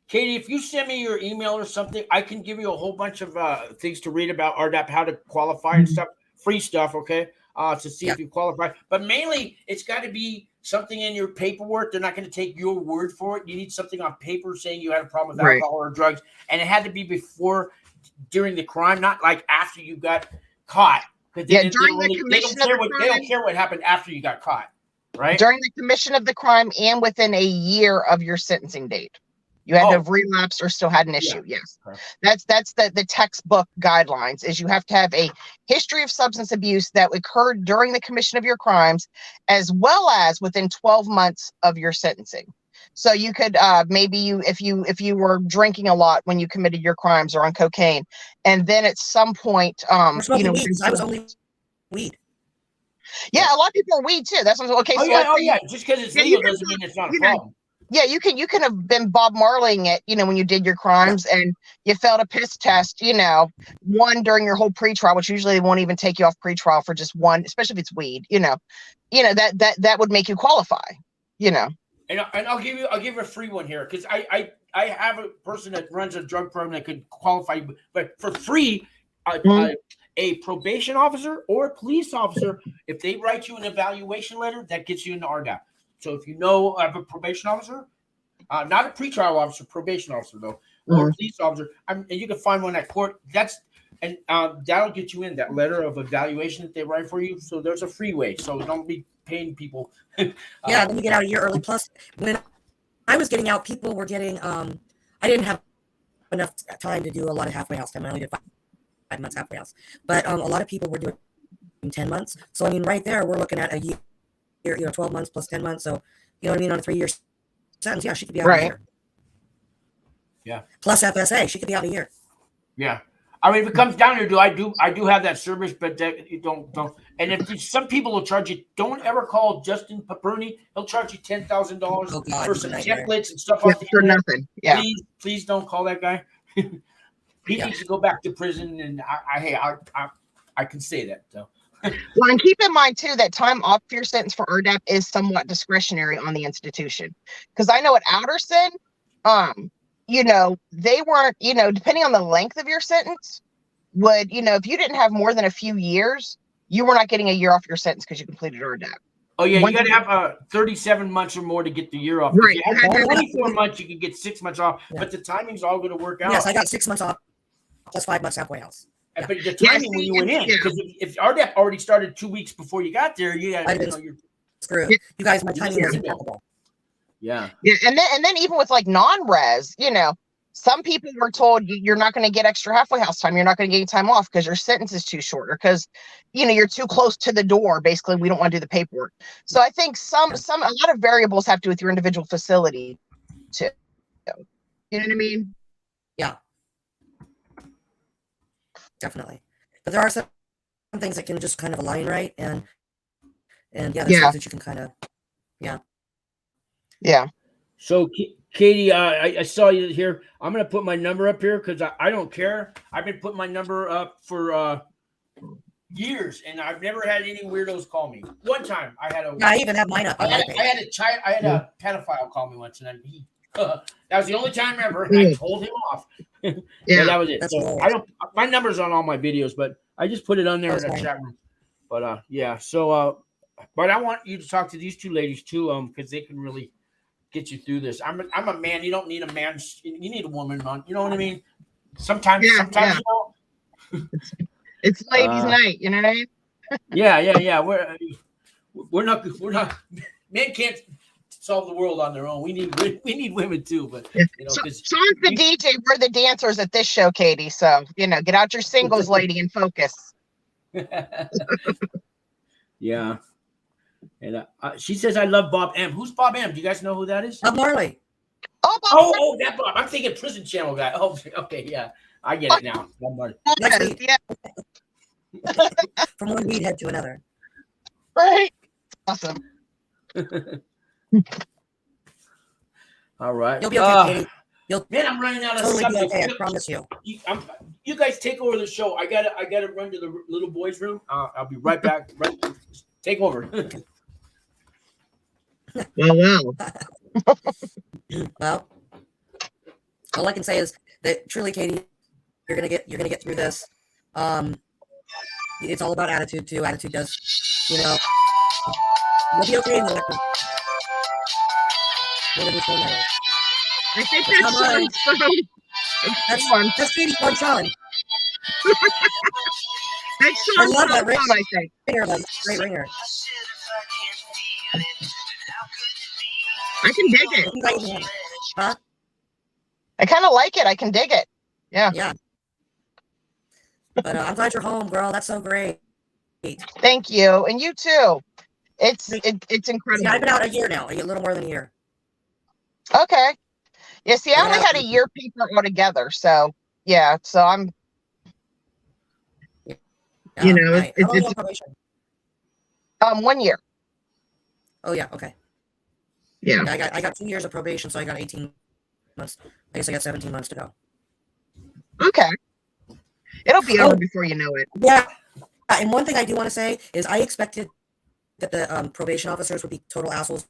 Katie, if you send me your email or something, I can give you a whole bunch of things to read about RDAP, how to qualify and stuff, free stuff, okay, to see if you qualify. But mainly, it's got to be something in your paperwork. They're not going to take your word for it. You need something on paper saying you had a problem with alcohol or drugs, and it had to be during the crime, not like after you got caught. They don't care what happened after you got caught, right? During the commission of the crime and within a year of your sentencing date. You had to have relapsed or still had an issue. Yes. That's the textbook guidelines is you have to have a history of substance abuse that occurred during the commission of your crimes, as well as within 12 months of your sentencing. So you could if you were drinking a lot when you committed your crimes or on cocaine, and then at some point, I was only weed. Yeah, a lot of people are weed too. That's okay. Just because it's legal doesn't mean it's not a problem. Yeah, you can have been Bob Marleying it, when you did your crimes and you failed a piss test, one during your whole pretrial, which usually they won't even take you off pretrial for just one, especially if it's weed, that would make you qualify, And I'll give you a free one here because I have a person that runs a drug program that could qualify, but for free, a probation officer or a police officer, if they write you an evaluation letter, that gets you into RDAP. So if you know of a probation officer, not a pretrial officer, probation officer though, or a police officer, and you can find one at court. That'll get you in that letter of evaluation that they write for you. So there's a free way. So don't be paying people. Then you get out a year early. Plus, when I was getting out, people were getting. I didn't have enough time to do a lot of halfway house time. I only did 5 months halfway house, but a lot of people were doing 10 months. So I mean, right there, we're looking at a year. 12 months plus 10 months. So, you know what I mean? On a 3-year sentence, yeah, she could be out a year. Yeah. Plus FSA, she could be out a year. Yeah. I mean, if it comes down to I do have that service, but you don't. And if some people will charge you, don't ever call Justin Paperny. He'll charge you $10,000 for some templates and stuff like that. For nothing. Yeah. Please don't call that guy. He needs to go back to prison, and I can say that though. Well, and keep in mind too that time off your sentence for RDAP is somewhat discretionary on the institution, because I know at Alderson, they weren't, depending on the length of your sentence, would if you didn't have more than a few years, you were not getting a year off your sentence because you completed RDAP. Oh yeah, you got to have 37 months or more to get the year off. Right. If you have 24 months, you can get 6 months off, but the timing's all going to work out. Yes, I got 6 months off plus 5 months halfway house. But the timing when you went in, because if RDAP already started 2 weeks before you got there, you're screwed. You guys, my timing is impeccable. Yeah. And then even with like non-res, some people were told you're not going to get extra halfway house time. You're not going to get any time off because your sentence is too short, or because you're too close to the door. Basically, we don't want to do the paperwork. So I think a lot of variables have to do with your individual facility too. You know what I mean? Yeah. Definitely. But there are some things that can just kind of align right, and yeah, there's Yeah. things that you can kind of, yeah. So, Katie, I saw you here. I'm going to put my number up here because I don't care. I've been putting my number up for years, and I've never had any weirdos call me. One time, I had a. Yeah, I even have mine up. I had a pedophile call me once, and then he. That was the only time ever, and I told him off. Yeah. But that was it. That's So hilarious. I don't. My number's on all my videos, but I just put it on there That's in the fine. chat room. But yeah. So but I want you to talk to these two ladies too, because they can really get you through this. I'm a man. You don't need a man. You need a woman, man. You know what I mean? Sometimes, Yeah. you know. It's ladies' night, you know what I mean? Yeah. We're not. Men can't solve the world on their own. We need women too. But you know, So I'm the DJ. We're the dancers at this show, Katie. So get out your singles, lady, and focus. Yeah. And she says, "I love Bob M." Who's Bob M? Do you guys know who that is? Bob Marley. Oh, that Bob. I'm thinking Prison Channel guy. Oh, okay, yeah, I get it now. Bob Marley. Yeah. From one weed head to another. Right. Awesome. All right. You'll be okay, Katie. Man, I'm running out of Totally be subjects. okay, I promise you. You guys take over the show. I gotta run to the little boys' room. I'll be right back. Take over. Well. Well, all I can say is that truly, Katie, you're gonna get through this. It's all about attitude too. Attitude does, you'll be okay in the next one. I think that's Sean's phone. That's Katie's phone, Sean. That's I Sean's love that phone, I think. ringer, like great ringer. I can dig it. Huh? I kind of like it. I can dig it. Yeah. Yeah. But I'm glad you're home, girl. That's so great. Thank you, and you too. It's incredible. See, I've been out a year now, a little more than a year. Okay. Yeah. See, I only had a year paper altogether, so yeah. So I'm. How long are you on probation? 1 year. Oh yeah. Okay. Yeah. I got 2 years of probation, so I got 18 months. I guess I got 17 months to go. Okay. It'll be over before you know it. Yeah. And one thing I do want to say is I expected that the probation officers would be total assholes,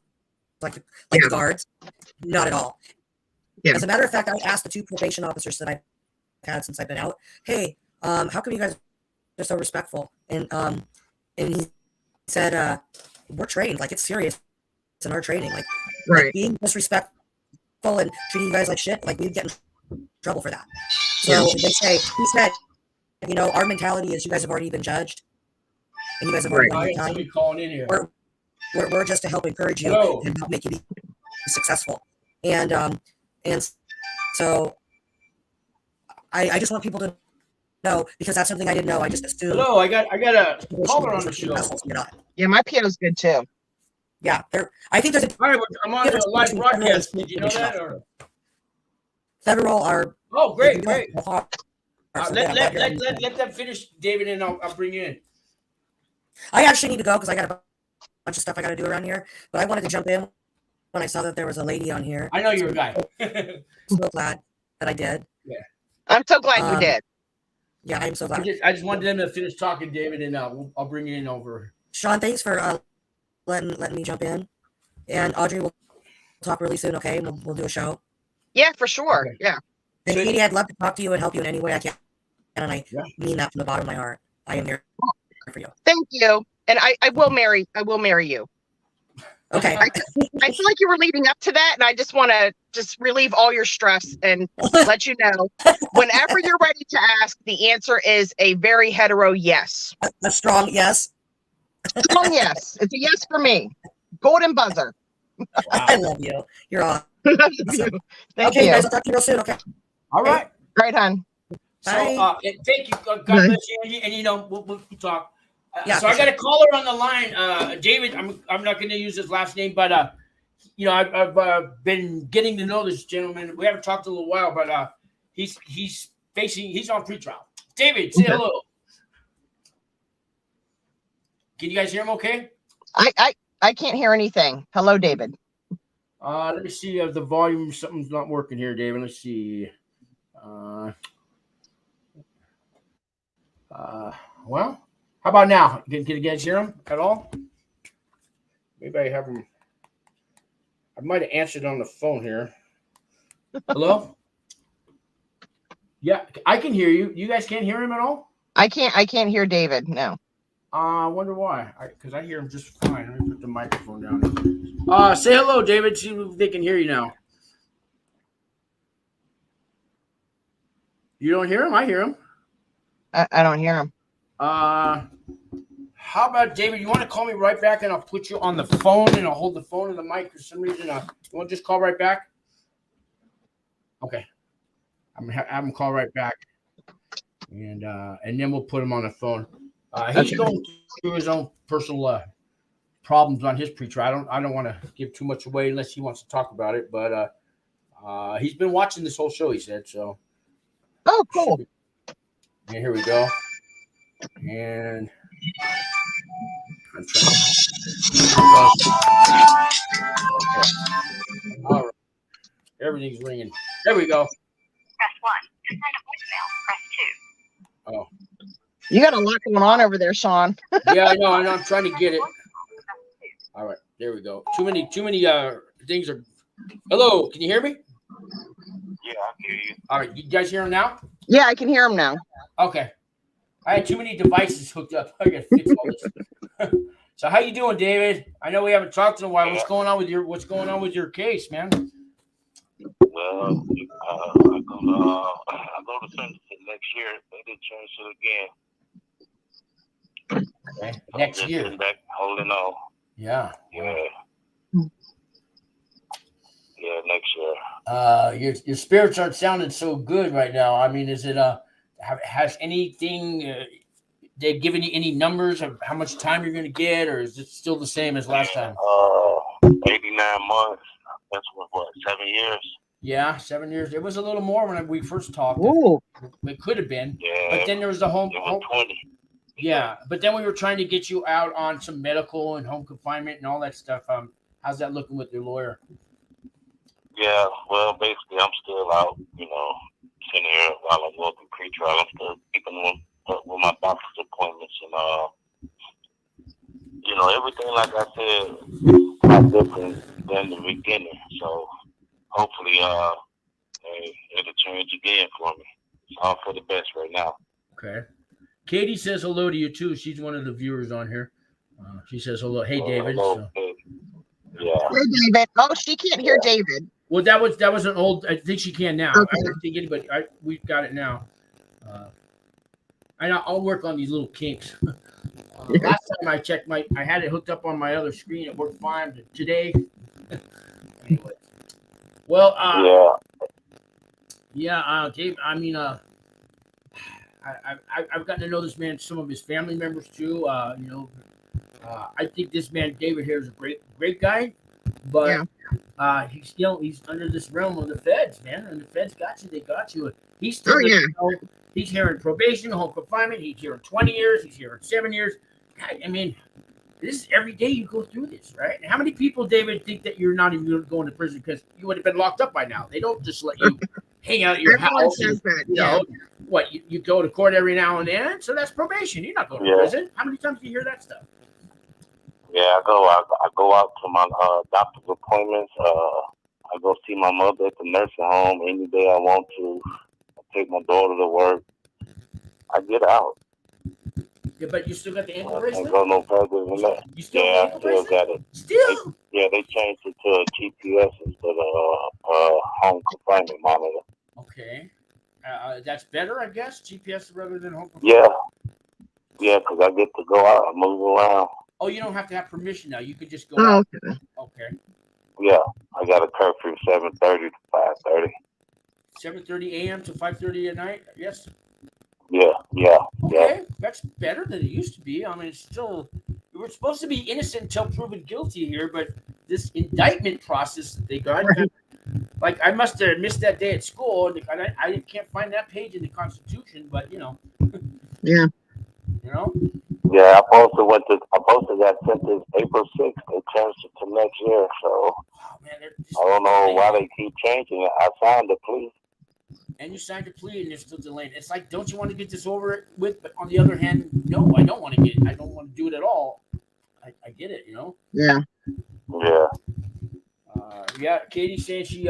like the guards. Not at all. Yeah. As a matter of fact, I asked the 2 probation officers that I've had since I've been out, hey, how come you guys are so respectful? And he said, we're trained, like it's serious. It's in our training. Like being disrespectful and treating you guys like shit, like we'd get in trouble for that. So he said, our mentality is you guys have already been judged, and you guys have already done your time. Calling in here. We're just to help encourage you and help make you be successful. And so I just want people to know, because that's something I didn't know. I just assumed. Hello, I got a caller on the show. Yeah, my piano's good too. Yeah, I think there's All right, I'm on a live broadcast. Did you know that? Or? Federal are. Oh, great. So Let them finish, David, and I'll bring you in. I actually need to go because I got a bunch of stuff I got to do around here. But I wanted to jump in when I saw that there was a lady on here. I know you're a guy. So glad that I did. Yeah, I'm so glad you did. Yeah, I'm so glad. I just wanted them to finish talking, David, and I'll bring you in over. Sean, thanks for letting me jump in, and Audrey, we'll talk really soon. Okay, we'll do a show. Yeah, for sure. Okay. Yeah. And Katie, I'd love to talk to you and help you in any way I can, and I mean that from the bottom of my heart. I am here for you. Thank you, and I will marry you. Okay. I feel like you were leading up to that, and I just want to relieve all your stress and let you know, whenever you're ready to ask, the answer is a very hetero yes. A strong yes. Strong yes. It's a yes for me. Golden buzzer. Wow. I love you. You're awesome. Thank you. you. Guys, I'll talk to you real soon. Okay. All right. Right, hon. So thank you. God bless you, Angie. And we'll talk. So I got a caller on the line, David. I'm not going to use his last name, but I've been getting to know this gentleman. We haven't talked in a little while, but he's on pretrial. David, say hello. Can you guys hear him okay? I can't hear anything. Hello, David. Let me see if the volume, something's not working here, David. Let's see. Well, how about now? Can you guys hear him at all? Maybe I have him. I might have answered on the phone here. Hello? Yeah, I can hear you. You guys can't hear him at all? I can't hear David. No. I wonder why. Because I hear him just fine. Let me put the microphone down. Say hello, David. See if they can hear you now. You don't hear him? I hear him. I don't hear him. How about, David, you want to call me right back and I'll put you on the phone and I'll hold the phone and the mic for some reason. You want to just call right back? Okay. I'm going to have him call right back. And then we'll put him on the phone. He's going through his own personal problems on his pretrial. I don't want to give too much away unless he wants to talk about it. But he's been watching this whole show, he said. So. Oh, cool. And here we go. And I'm trying to. All right. Everything's ringing. There we go. Press 1. To send a voicemail, press 2. Oh. You got a lot going on over there, Sean. Yeah, I know. I'm trying to get it. All right. There we go. Too many things are. Hello. Can you hear me? Yeah, I hear you. All right. You guys hear him now? Yeah, I can hear him now. Okay. I had too many devices hooked up. I got to fix all this. So how you doing, David? I know we haven't talked in a while. What's going on with your case, man? Well, I go to sentencing next year. They did change it again. Okay. So Next just year. sitting back, holding on. Yeah. Yeah. Yeah, next year. Your spirits aren't sounding so good right now. I mean, is it has anything they've given you any numbers of how much time you're going to get, or is it still the same as last time? 89 months. That's what 7 years. Yeah, 7 years. It was a little more when we first talked. Ooh. It could have been. Yeah. But then there was the home. It was 20. Yeah, but then we were trying to get you out on some medical and home confinement and all that stuff. How's that looking with your lawyer? Yeah, well, basically, I'm still out, sitting here while I'm working pretrial. I'm still keeping with my doctor's appointments and, everything, like I said, a lot different than the beginning. So, hopefully, it'll change again for me. It's all for the best right now. Okay. Katie says hello to you, too. She's one of the viewers on here. She says hello. Hey, David. Hello, yeah. Hey, David. Oh, she can't hear David. Well, that was an old. I think she can now. Okay. I don't think anybody. We've got it now. I'll work on these little kinks. Last time I checked I had it hooked up on my other screen. It worked fine. But today, anyway. Well, Dave. I mean, I've gotten to know this man, some of his family members too. I think this man David here is a great guy, but he's under this realm of the feds, man. And the feds got you. They got you. He's still he's here in probation, home confinement. He's here in 20 years. He's here in 7 years. God, I mean, this is every day you go through this, right? And how many people, David, think that you're not even going to prison because you would have been locked up by now? They don't just let you hang out at your house. Says that, What, you go to court every now and then? So that's probation. You're not going to prison. How many times do you hear that stuff? Yeah, I go out to my doctor's appointments. I go see my mother at the nursing home any day I want to. I take my daughter to work. I get out. Yeah, but you still got the ankle I bracelet? can't go no further than that. You still Yeah, got I still got it. Still? They changed it to a GPS instead of home confinement monitor. Okay. That's better, I guess, GPS rather than home confinement? Yeah. Yeah, because I get to go out and move around. Oh, you don't have to have permission now. You could just go Oh, out. okay. Okay. Yeah, I got a curfew 7:30 to 5:30. 7:30 a.m. to 5:30 at night, yes? Yeah. Okay, that's better than it used to be. I mean, it's still, we're supposed to be innocent until proven guilty here, but this indictment process that they got, like I must have missed that day at school, and I can't find that page in the Constitution, but Yeah. Yeah, I posted that sent this April 6th. They changed it to next year, so Oh, man, I don't know why they keep changing it. I signed the plea. And you signed a plea and you're still delaying. It's like, don't you want to get this over with? But on the other hand, no, I don't want to get it. I don't want to do it at all. I get it, you know? Yeah. Yeah. Yeah, Katie's saying she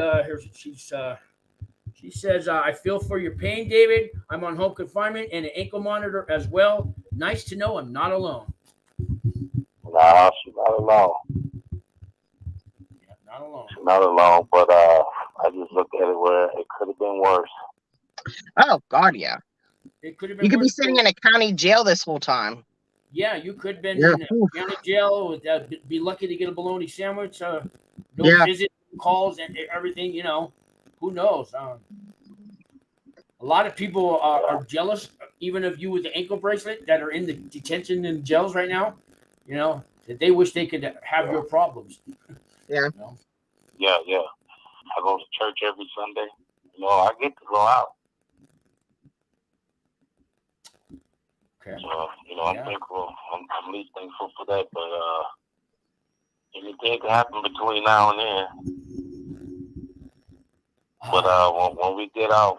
says, I feel for your pain, David. I'm on home confinement and an ankle monitor as well. Nice to know I'm not alone. Nah, she's not alone. Yeah, not alone. She's not alone, but I just look at it where it could have been worse. Oh God, yeah. It could have been. You could be worse sitting too. in a county jail this whole time. Yeah, you could have been Yeah. in a county jail. Be lucky to get a bologna sandwich. No Yeah. visit calls and everything. You know, who knows? A lot of people are jealous, even of you with the ankle bracelet, that are in the detention and jails right now. You know, that they wish they could have your problems. Yeah. You know? Yeah, yeah. I go to church every Sunday. You know, I get to go out. Okay. So, you know, I'm thankful. I'm at least thankful for that. But anything can happen between now and then. But when we get off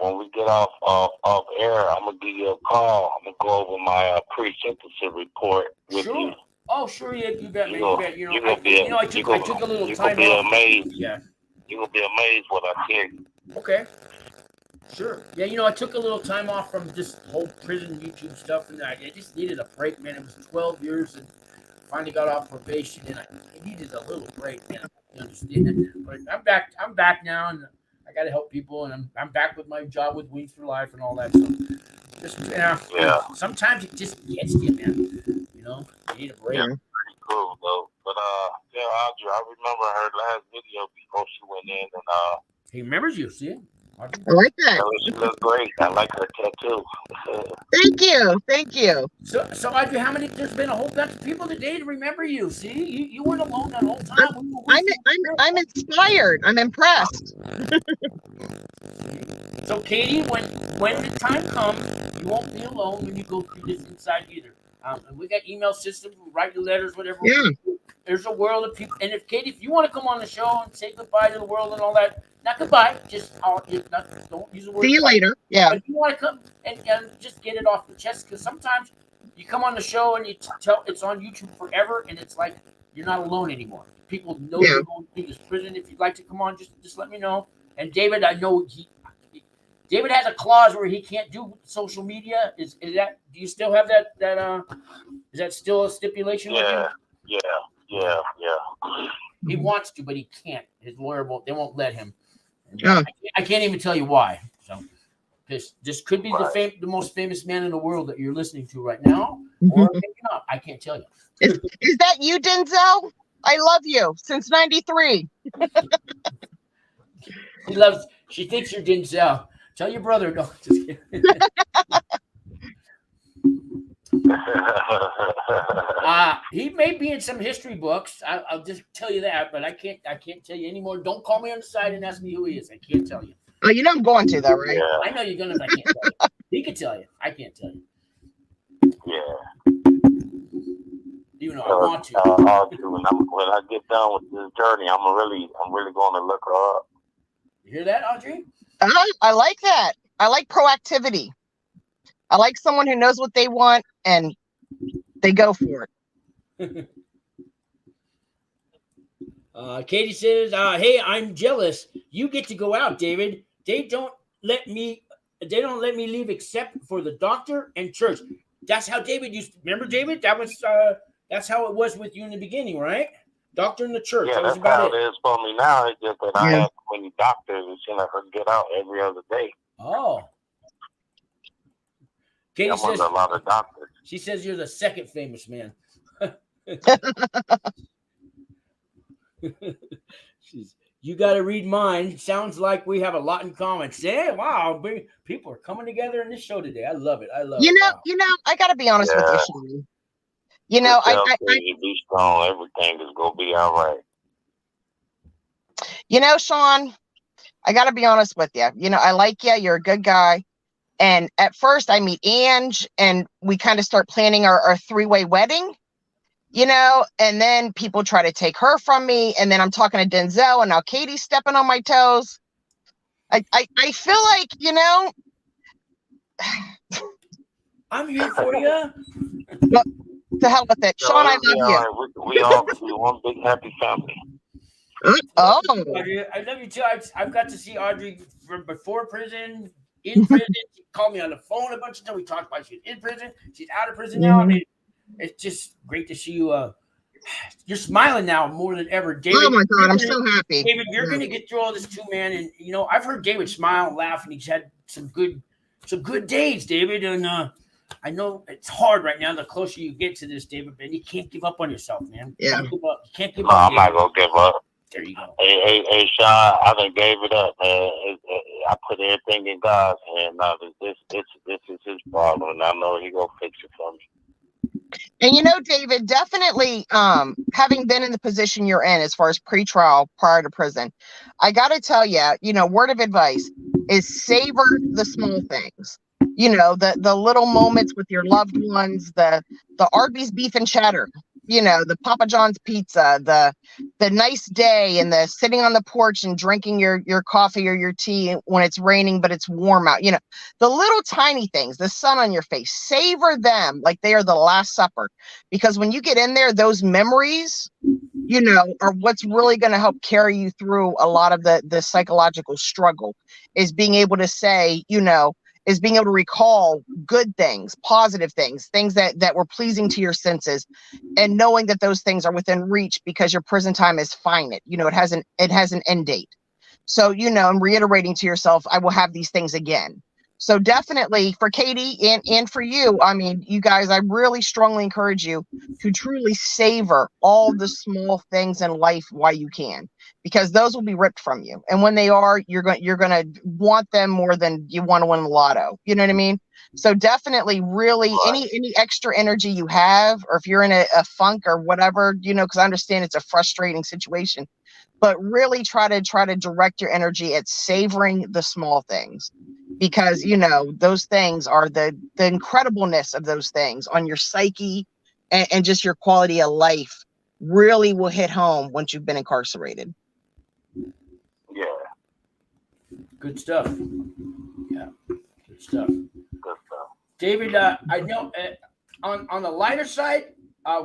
air, I'm gonna give you a call. I'm gonna go over my pre-sentencing report with you. Oh, sure, yeah, you bet, man. You You bet. You know, I took a little you time gonna be off. amazed. Yeah. You're gonna be amazed what I tell you. Okay. Sure. Yeah, you know, I took a little time off from this whole prison YouTube stuff, and I just needed a break, man. It was 12 years, and finally got off probation, and I needed a little break, man. You understand? But I'm back now, and I got to help people, and I'm back with my job with Wings for Life and all that. So, just yeah. Sometimes it just gets you, man. You know, you need a break. Yeah, pretty cool though. But yeah, Audrey, I remember her last video before she went in, and he remembers you. See? I like that. She looks great. I like her tattoo. Thank you. So Audrey, how many? There's been a whole bunch of people today to remember you. See, you weren't alone that whole time. I'm inspired. I'm impressed. So Katie, when the time comes, you won't be alone when you go through this inside either. And we got email systems, we write you letters, whatever. Yeah. There's a world of people, and if Katie, if you want to come on the show and say goodbye to the world and all that, not goodbye, don't use the word. See you later. Yeah. But if you want to come and just get it off the chest, because sometimes you come on the show and you tell it's on YouTube forever, and it's like you're not alone anymore. People know you're going through this prison. If you'd like to come on, just let me know. And David, I know David has a clause where he can't do social media. Is that? Do you still have that? Is that still a stipulation with you? Yeah. He wants to, but he can't. His lawyer won't. They won't let him. Yeah. I can't even tell you why. So this could be the most famous man in the world that you're listening to right now, or maybe not. I can't tell you. Is that you, Denzel? I love you since '93. She thinks you're Denzel. Tell your brother. No, just kidding. He may be in some history books. I'll just tell you that, but I can't tell you anymore. Don't call me on the side and ask me who he is. I can't tell you. Oh, you know I'm going to though, right? I know you're gonna. But I can't tell you. He can tell you. I can't tell you. Yeah. Even though I want to. When I get done with this journey, I'm really going to look her up. You hear that, Audrey? I like that. I like proactivity. I like someone who knows what they want and they go for it. Katie says, "Hey, I'm jealous. You get to go out, David. They don't let me leave except for the doctor and church." That's how David used to. Remember, David? That's how it was with you in the beginning, right? Doctor in the church. Yeah, that's how it is for me now. It's just that I have so many doctors and she let her get out every other day. Oh. Katie says a lot of doctors. She says you're the second famous man. You got to read mine. Sounds like we have a lot in common. Say, wow, people are coming together in this show today. I love it. You know, I got to be honest with you, Sean. You know, you be strong. Everything is gonna be all right. You know, Sean, I got to be honest with you. You know, I like you. You're a good guy. And at first I meet Ange and we kind of start planning our three-way wedding, you know, and then people try to take her from me. And then I'm talking to Denzel and now Katie's stepping on my toes. I feel like, you know, I'm here for you. What the hell with it. Sean, I love you. We all be one big happy family. Oh, Audrey, I love you too. I've got to see Audrey from before prison, in prison. She called me on the phone a bunch of times. We talked about she's in prison, she's out of prison now. I mean, it's just great to see you. You're smiling now more than ever, David. oh my God, I'm so happy. David, you're gonna get through all this too, man. And you know, I've heard David smile and laugh, and he's had some good days, David. And I know it's hard right now. The closer you get to this, David, man, you can't give up on yourself, man. Yeah. You can't give No, up. I'm not gonna give up. There you go. Hey, Sean, I done gave it up, man. I put everything in God's hand. Now this is his problem, and I know he gonna fix it for me. And you know, David, definitely having been in the position you're in as far as pretrial prior to prison, I got to tell you, you know, word of advice is savor the small things. You know, the little moments with your loved ones, the Arby's beef and cheddar, you know, the Papa John's pizza, the nice day and the sitting on the porch and drinking your coffee or your tea when it's raining but it's warm out. You know, the little tiny things, the sun on your face, savor them like they are the Last Supper, because when you get in there, those memories, you know, are what's really going to help carry you through a lot of the psychological struggle, is being able to say, you know, is being able to recall good things, positive things, things that were pleasing to your senses, and knowing that those things are within reach because your prison time is finite. You know, it has an end date. So, you know, and reiterating to yourself, I will have these things again. So definitely for Katie and for you, I mean, you guys, I really strongly encourage you to truly savor all the small things in life while you can, because those will be ripped from you. And when they are, you're going to want them more than you want to win the lotto. You know what I mean? So definitely really any extra energy you have, or if you're in a funk or whatever, you know, because I understand it's a frustrating situation, but really try to direct your energy at savoring the small things, because, you know, those things are the incredibleness of those things on your psyche and just your quality of life really will hit home once you've been incarcerated. Yeah. Good stuff. Yeah, good stuff. Good stuff. David, I know on the lighter side, I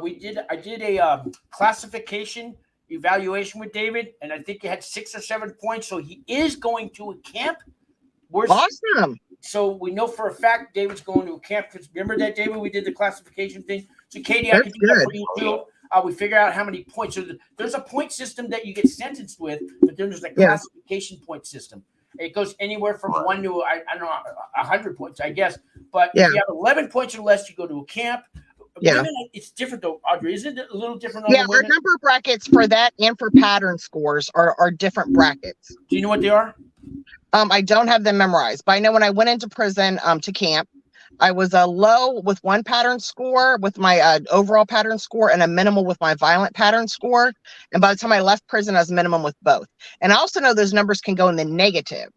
did a classification evaluation with David, and I think he had 6 or 7 points. So he is going to a camp. Awesome. So we know for a fact David's going to a camp. Remember that, David? We did the classification thing. So Katie, I can do that for you too. We figure out how many points. So there's a point system that you get sentenced with, but then there's a classification point system. It goes anywhere from 1 to I don't know 100 points, I guess. But if you have 11 points or less, you go to a camp. Yeah, women, it's different though, Audrey. Isn't it a little different? Yeah, our number brackets for that and for pattern scores are different brackets. Do you know what they are? I don't have them memorized, but I know when I went into prison to camp, I was a low with one pattern score with my overall pattern score, and a minimal with my violent pattern score. And by the time I left prison, I was minimum with both. And I also know those numbers can go in the negative.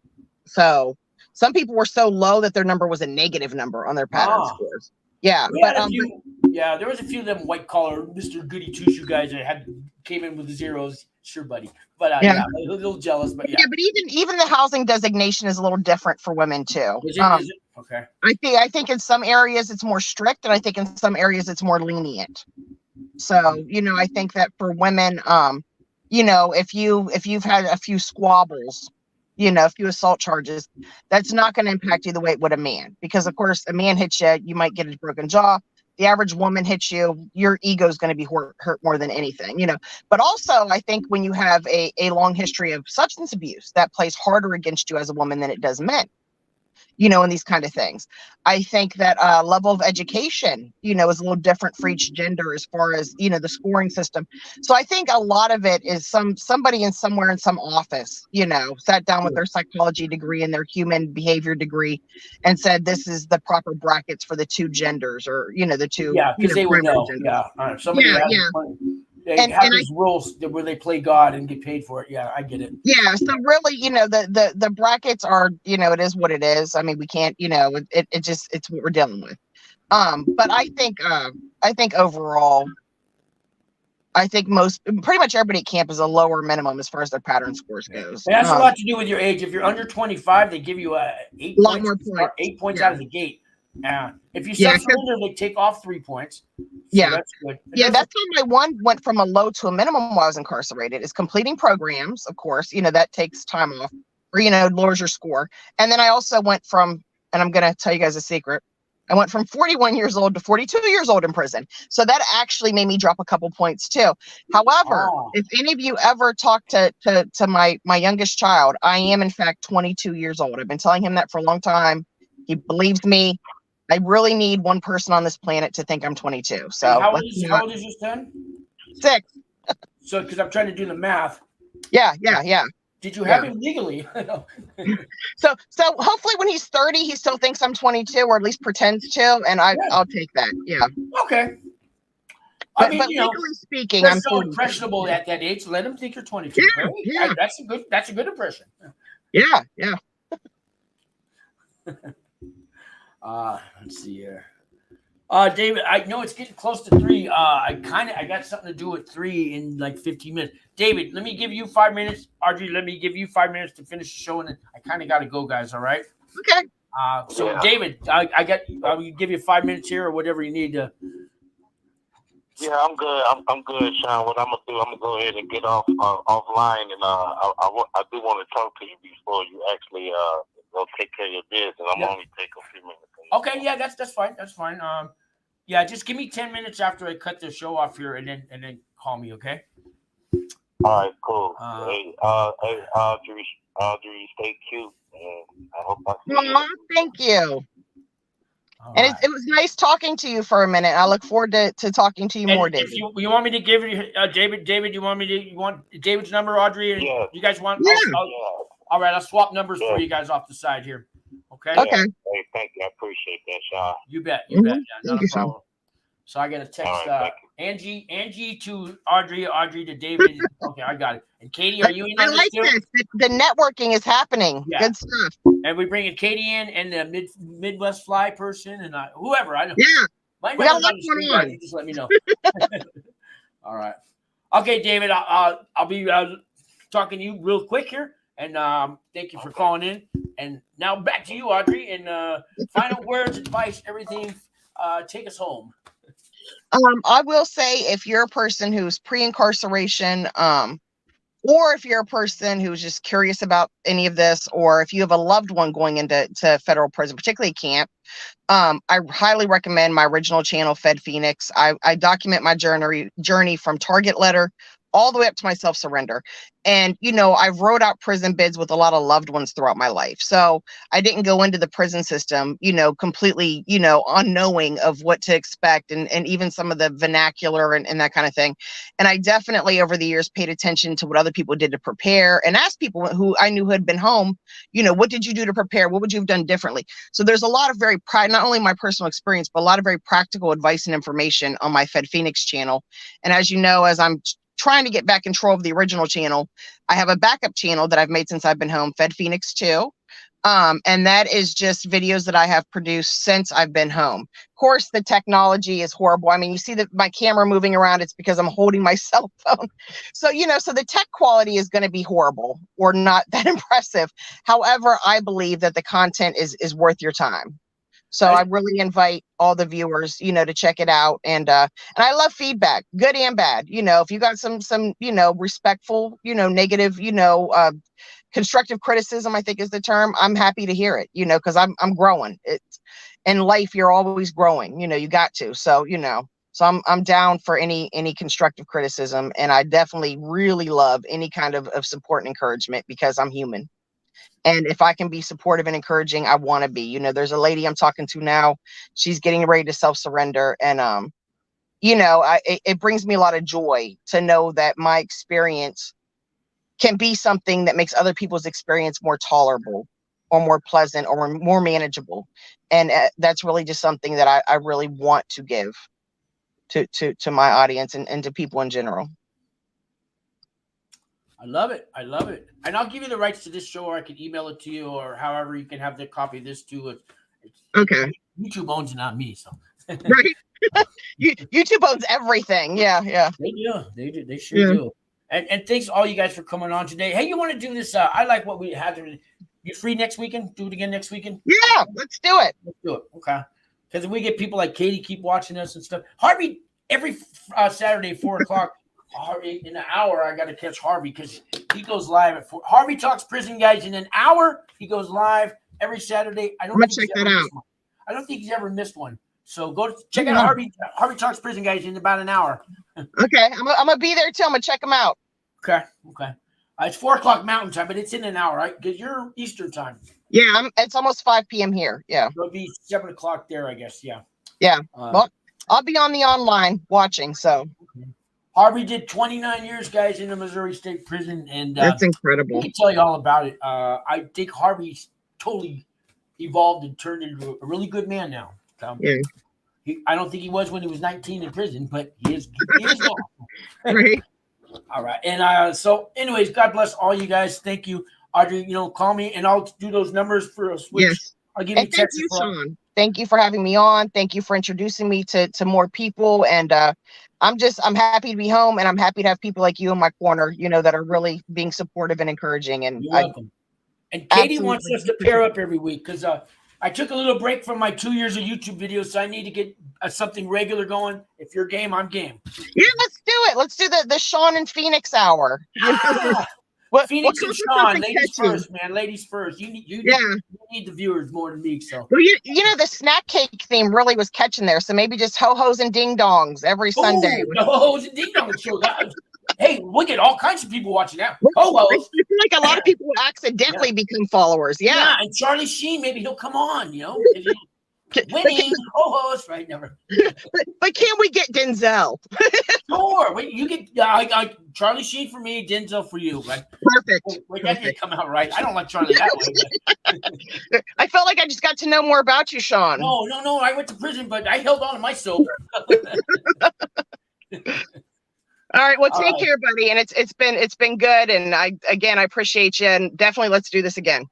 So some people were so low that their number was a negative number on their pattern scores. Yeah, there was a few of them white collar Mr. Goody Two Shoe guys that came in with zeros. Sure, buddy. But a little jealous. But yeah, but even the housing designation is a little different for women too. Is it? Okay. I think in some areas it's more strict, and I think in some areas it's more lenient. So, you know, I think that for women, you know, if you've had a few squabbles, you know, a few assault charges, that's not going to impact you the way it would a man, because of course a man hits you, you might get a broken jaw. The average woman hits you, your ego is going to be hurt more than anything, you know. But also, I think when you have a long history of substance abuse, that plays harder against you as a woman than it does men, you know, and these kind of things. I think that level of education, you know, is a little different for each gender as far as, you know, the scoring system. So I think a lot of it is somebody somewhere in some office, you know, sat down with their psychology degree and their human behavior degree and said, this is the proper brackets for the two genders, or, you know, the two. Yeah, because they would know. genders. Yeah. Somebody it happens rules where they play God and get paid for it. Yeah, I get it. Yeah, so really, the brackets are, it is what it is. I mean, we can't, it's what we're dealing with. But I think overall, I think pretty much everybody at camp is a lower minimum as far as their pattern scores goes. It has a lot to do with your age. If you're under 25, they give you 8 lot points. more points. 8 points out of the gate. If you self-surrender, they take off 3 points. So that's good. That's how my one went from a low to a minimum while I was incarcerated, is completing programs, of course, that takes time off, or, lowers your score. And then I also went from, and I'm going to tell you guys a secret, I went from 41 years old to 42 years old in prison. So that actually made me drop a couple points too. However, if any of you ever talk to my youngest child, I am in fact 22 years old. I've been telling him that for a long time. He believes me. I really need one person on this planet to think I'm 22. So how old is your son? 6. So, because I'm trying to do the math. Yeah. Did you have him legally? So hopefully when he's 30, he still thinks I'm 22, or at least pretends to, and I'll take that. Yeah. Okay. But legally speaking, I'm so impressionable at that age. Let him think you're 22. Yeah, right? That's a good impression. Yeah. Let's see here. David, I know it's getting close to 3. I got something to do with 3 in like 15 minutes. David, let me give you 5 minutes. Audrey, let me give you 5 minutes to finish the show, and then I kind of got to go, guys. All right. Okay. So David, I'll give you 5 minutes here or whatever you need to. Yeah, I'm good. I'm good, Sean. What I'm gonna do, I'm gonna go ahead and get offline, and I do want to talk to you before you actually go take care of your business. I'm only take a few minutes. Okay, yeah, that's fine. That's fine. Yeah, just give me 10 minutes after I cut the show off here, and then call me, okay? All right, cool. Hey, Audrey, stay cute. I hope I see you. Thank you. And it was nice talking to you for a minute. I look forward to talking to you more, David. If you want me to give you David, you want David's number, Audrey? And you guys want? Yeah. All right, I'll swap numbers for you guys off the side here. Okay. Okay. Hey, thank you. I appreciate that, Sean. You bet. Yeah, not a problem. Sean. So I got to text Angie to Audrey to David. Okay, I got it. And Katie, are you in on this too? This. The networking is happening. Yeah. Good stuff. And we bringing Katie in, and the Midwest Fly person, and whoever. I don't. Yeah. We got a lot going on. You just let me know. All right. Okay, David. I'll be talking to you real quick here, and thank you for calling in. And now back to you, Audrey. And final words, advice, everything. Take us home. I will say, if you're a person who's pre-incarceration, or if you're a person who's just curious about any of this, or if you have a loved one going into federal prison, particularly camp, I highly recommend my original channel, Fed Phoenix. I document my journey from target letter all the way up to my self-surrender. And, I've wrote out prison bids with a lot of loved ones throughout my life. So I didn't go into the prison system, completely, unknowing of what to expect, and even some of the vernacular and that kind of thing. And I definitely over the years paid attention to what other people did to prepare, and asked people who I knew who had been home, what did you do to prepare? What would you have done differently? So there's a lot of not only my personal experience, but a lot of very practical advice and information on my Fed Phoenix channel. And as you know, as I'm trying to get back control of the original channel, I have a backup channel that I've made since I've been home, Fed Phoenix 2. And that is just videos that I have produced since I've been home. Of course, the technology is horrible. I mean, you see my camera moving around, it's because I'm holding my cell phone. So, so the tech quality is going to be horrible or not that impressive. However, I believe that the content is worth your time. So I really invite all the viewers, to check it out. And I love feedback, good and bad. If you got some respectful, negative, constructive criticism, I think is the term. I'm happy to hear it, because I'm growing. It's in life, you're always growing, you got to. So, so I'm down for any constructive criticism. And I definitely really love any kind of support and encouragement, because I'm human. And if I can be supportive and encouraging, I want to be. There's a lady I'm talking to now. She's getting ready to self-surrender. And, it brings me a lot of joy to know that my experience can be something that makes other people's experience more tolerable, or more pleasant, or more manageable. And that's really just something that I really want to give. to my audience and to people in general. I love it. I love it. And I'll give you the rights to this show, or I can email it to you, or however you can have the copy of this too. Okay. YouTube owns it, not me. So right. YouTube owns everything. Yeah. They do. They do. They sure do. And thanks all you guys for coming on today. Hey, you want to do this? I like what we had. You free next weekend? Do it again next weekend? Yeah, let's do it. Let's do it. Okay. Because if we get people like Katie keep watching us and stuff. Harvey, every Saturday, 4 o'clock, Harvey, in an hour, I got to catch Harvey because he goes live at 4. Harvey Talks Prison, guys. In an hour, he goes live every Saturday. I don't think check that out. I don't think he's ever missed one. So go check out Harvey Talks Prison, guys, in about an hour. Okay. I'm going to be there too. I'm going to check them out. Okay. It's 4 o'clock Mountain Time, but it's in an hour, right? Because you're Eastern Time. Yeah, it's almost 5 p.m. here. Yeah. It'll be 7 o'clock there, I guess. Yeah. Yeah. Well, I'll be on the online watching. So Harvey did 29 years, guys, in the Missouri State Prison, and that's incredible. I can tell you all about it. I think Harvey's totally evolved and turned into a really good man now. Yeah. I don't think he was when he was 19 in prison, but he is now. Right. All right. And so anyways, God bless all you guys. Thank you. Audrey, call me and I'll do those numbers for a switch. Yes. I'll give you text. Thank you, Sean. Thank you for having me on. Thank you for introducing me to more people. And I'm happy to be home, and I'm happy to have people like you in my corner, that are really being supportive and encouraging. And you're welcome. And Katie wants us to pair up every week because I took a little break from my 2 years of YouTube videos, so I need to get something regular going. If you're game, I'm game. Yeah, let's do it. Let's do the Sean and Phoenix hour. Phoenix and Sean, ladies first, man. Ladies first. You need the viewers more than me. So the snack cake theme really was catching there. So maybe just ho-hos and ding-dongs every Sunday. The ho-hos and ding-dongs show. Hey, we get all kinds of people watching that. Ho-hos. I feel like a lot of people will accidentally become followers. Yeah. And Charlie Sheen, maybe he'll come on, winning ho-hos, right? Never. But can we get Denzel? Sure. Wait, you get Charlie Sheen for me, Denzel for you. Right? Perfect. Wait, that didn't come out right. I don't like Charlie that way. I felt like I just got to know more about you, Sean. No. I went to prison, but I held on to my soap. All right. Well, take care, buddy. And it's been good. And I appreciate you. And definitely let's do this again.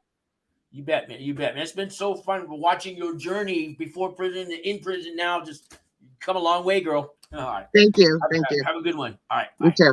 You bet, man. It's been so fun watching your journey before prison and in prison now. Just come a long way, girl. All right. Thank you. Thank you. Have a good one. All right. You too.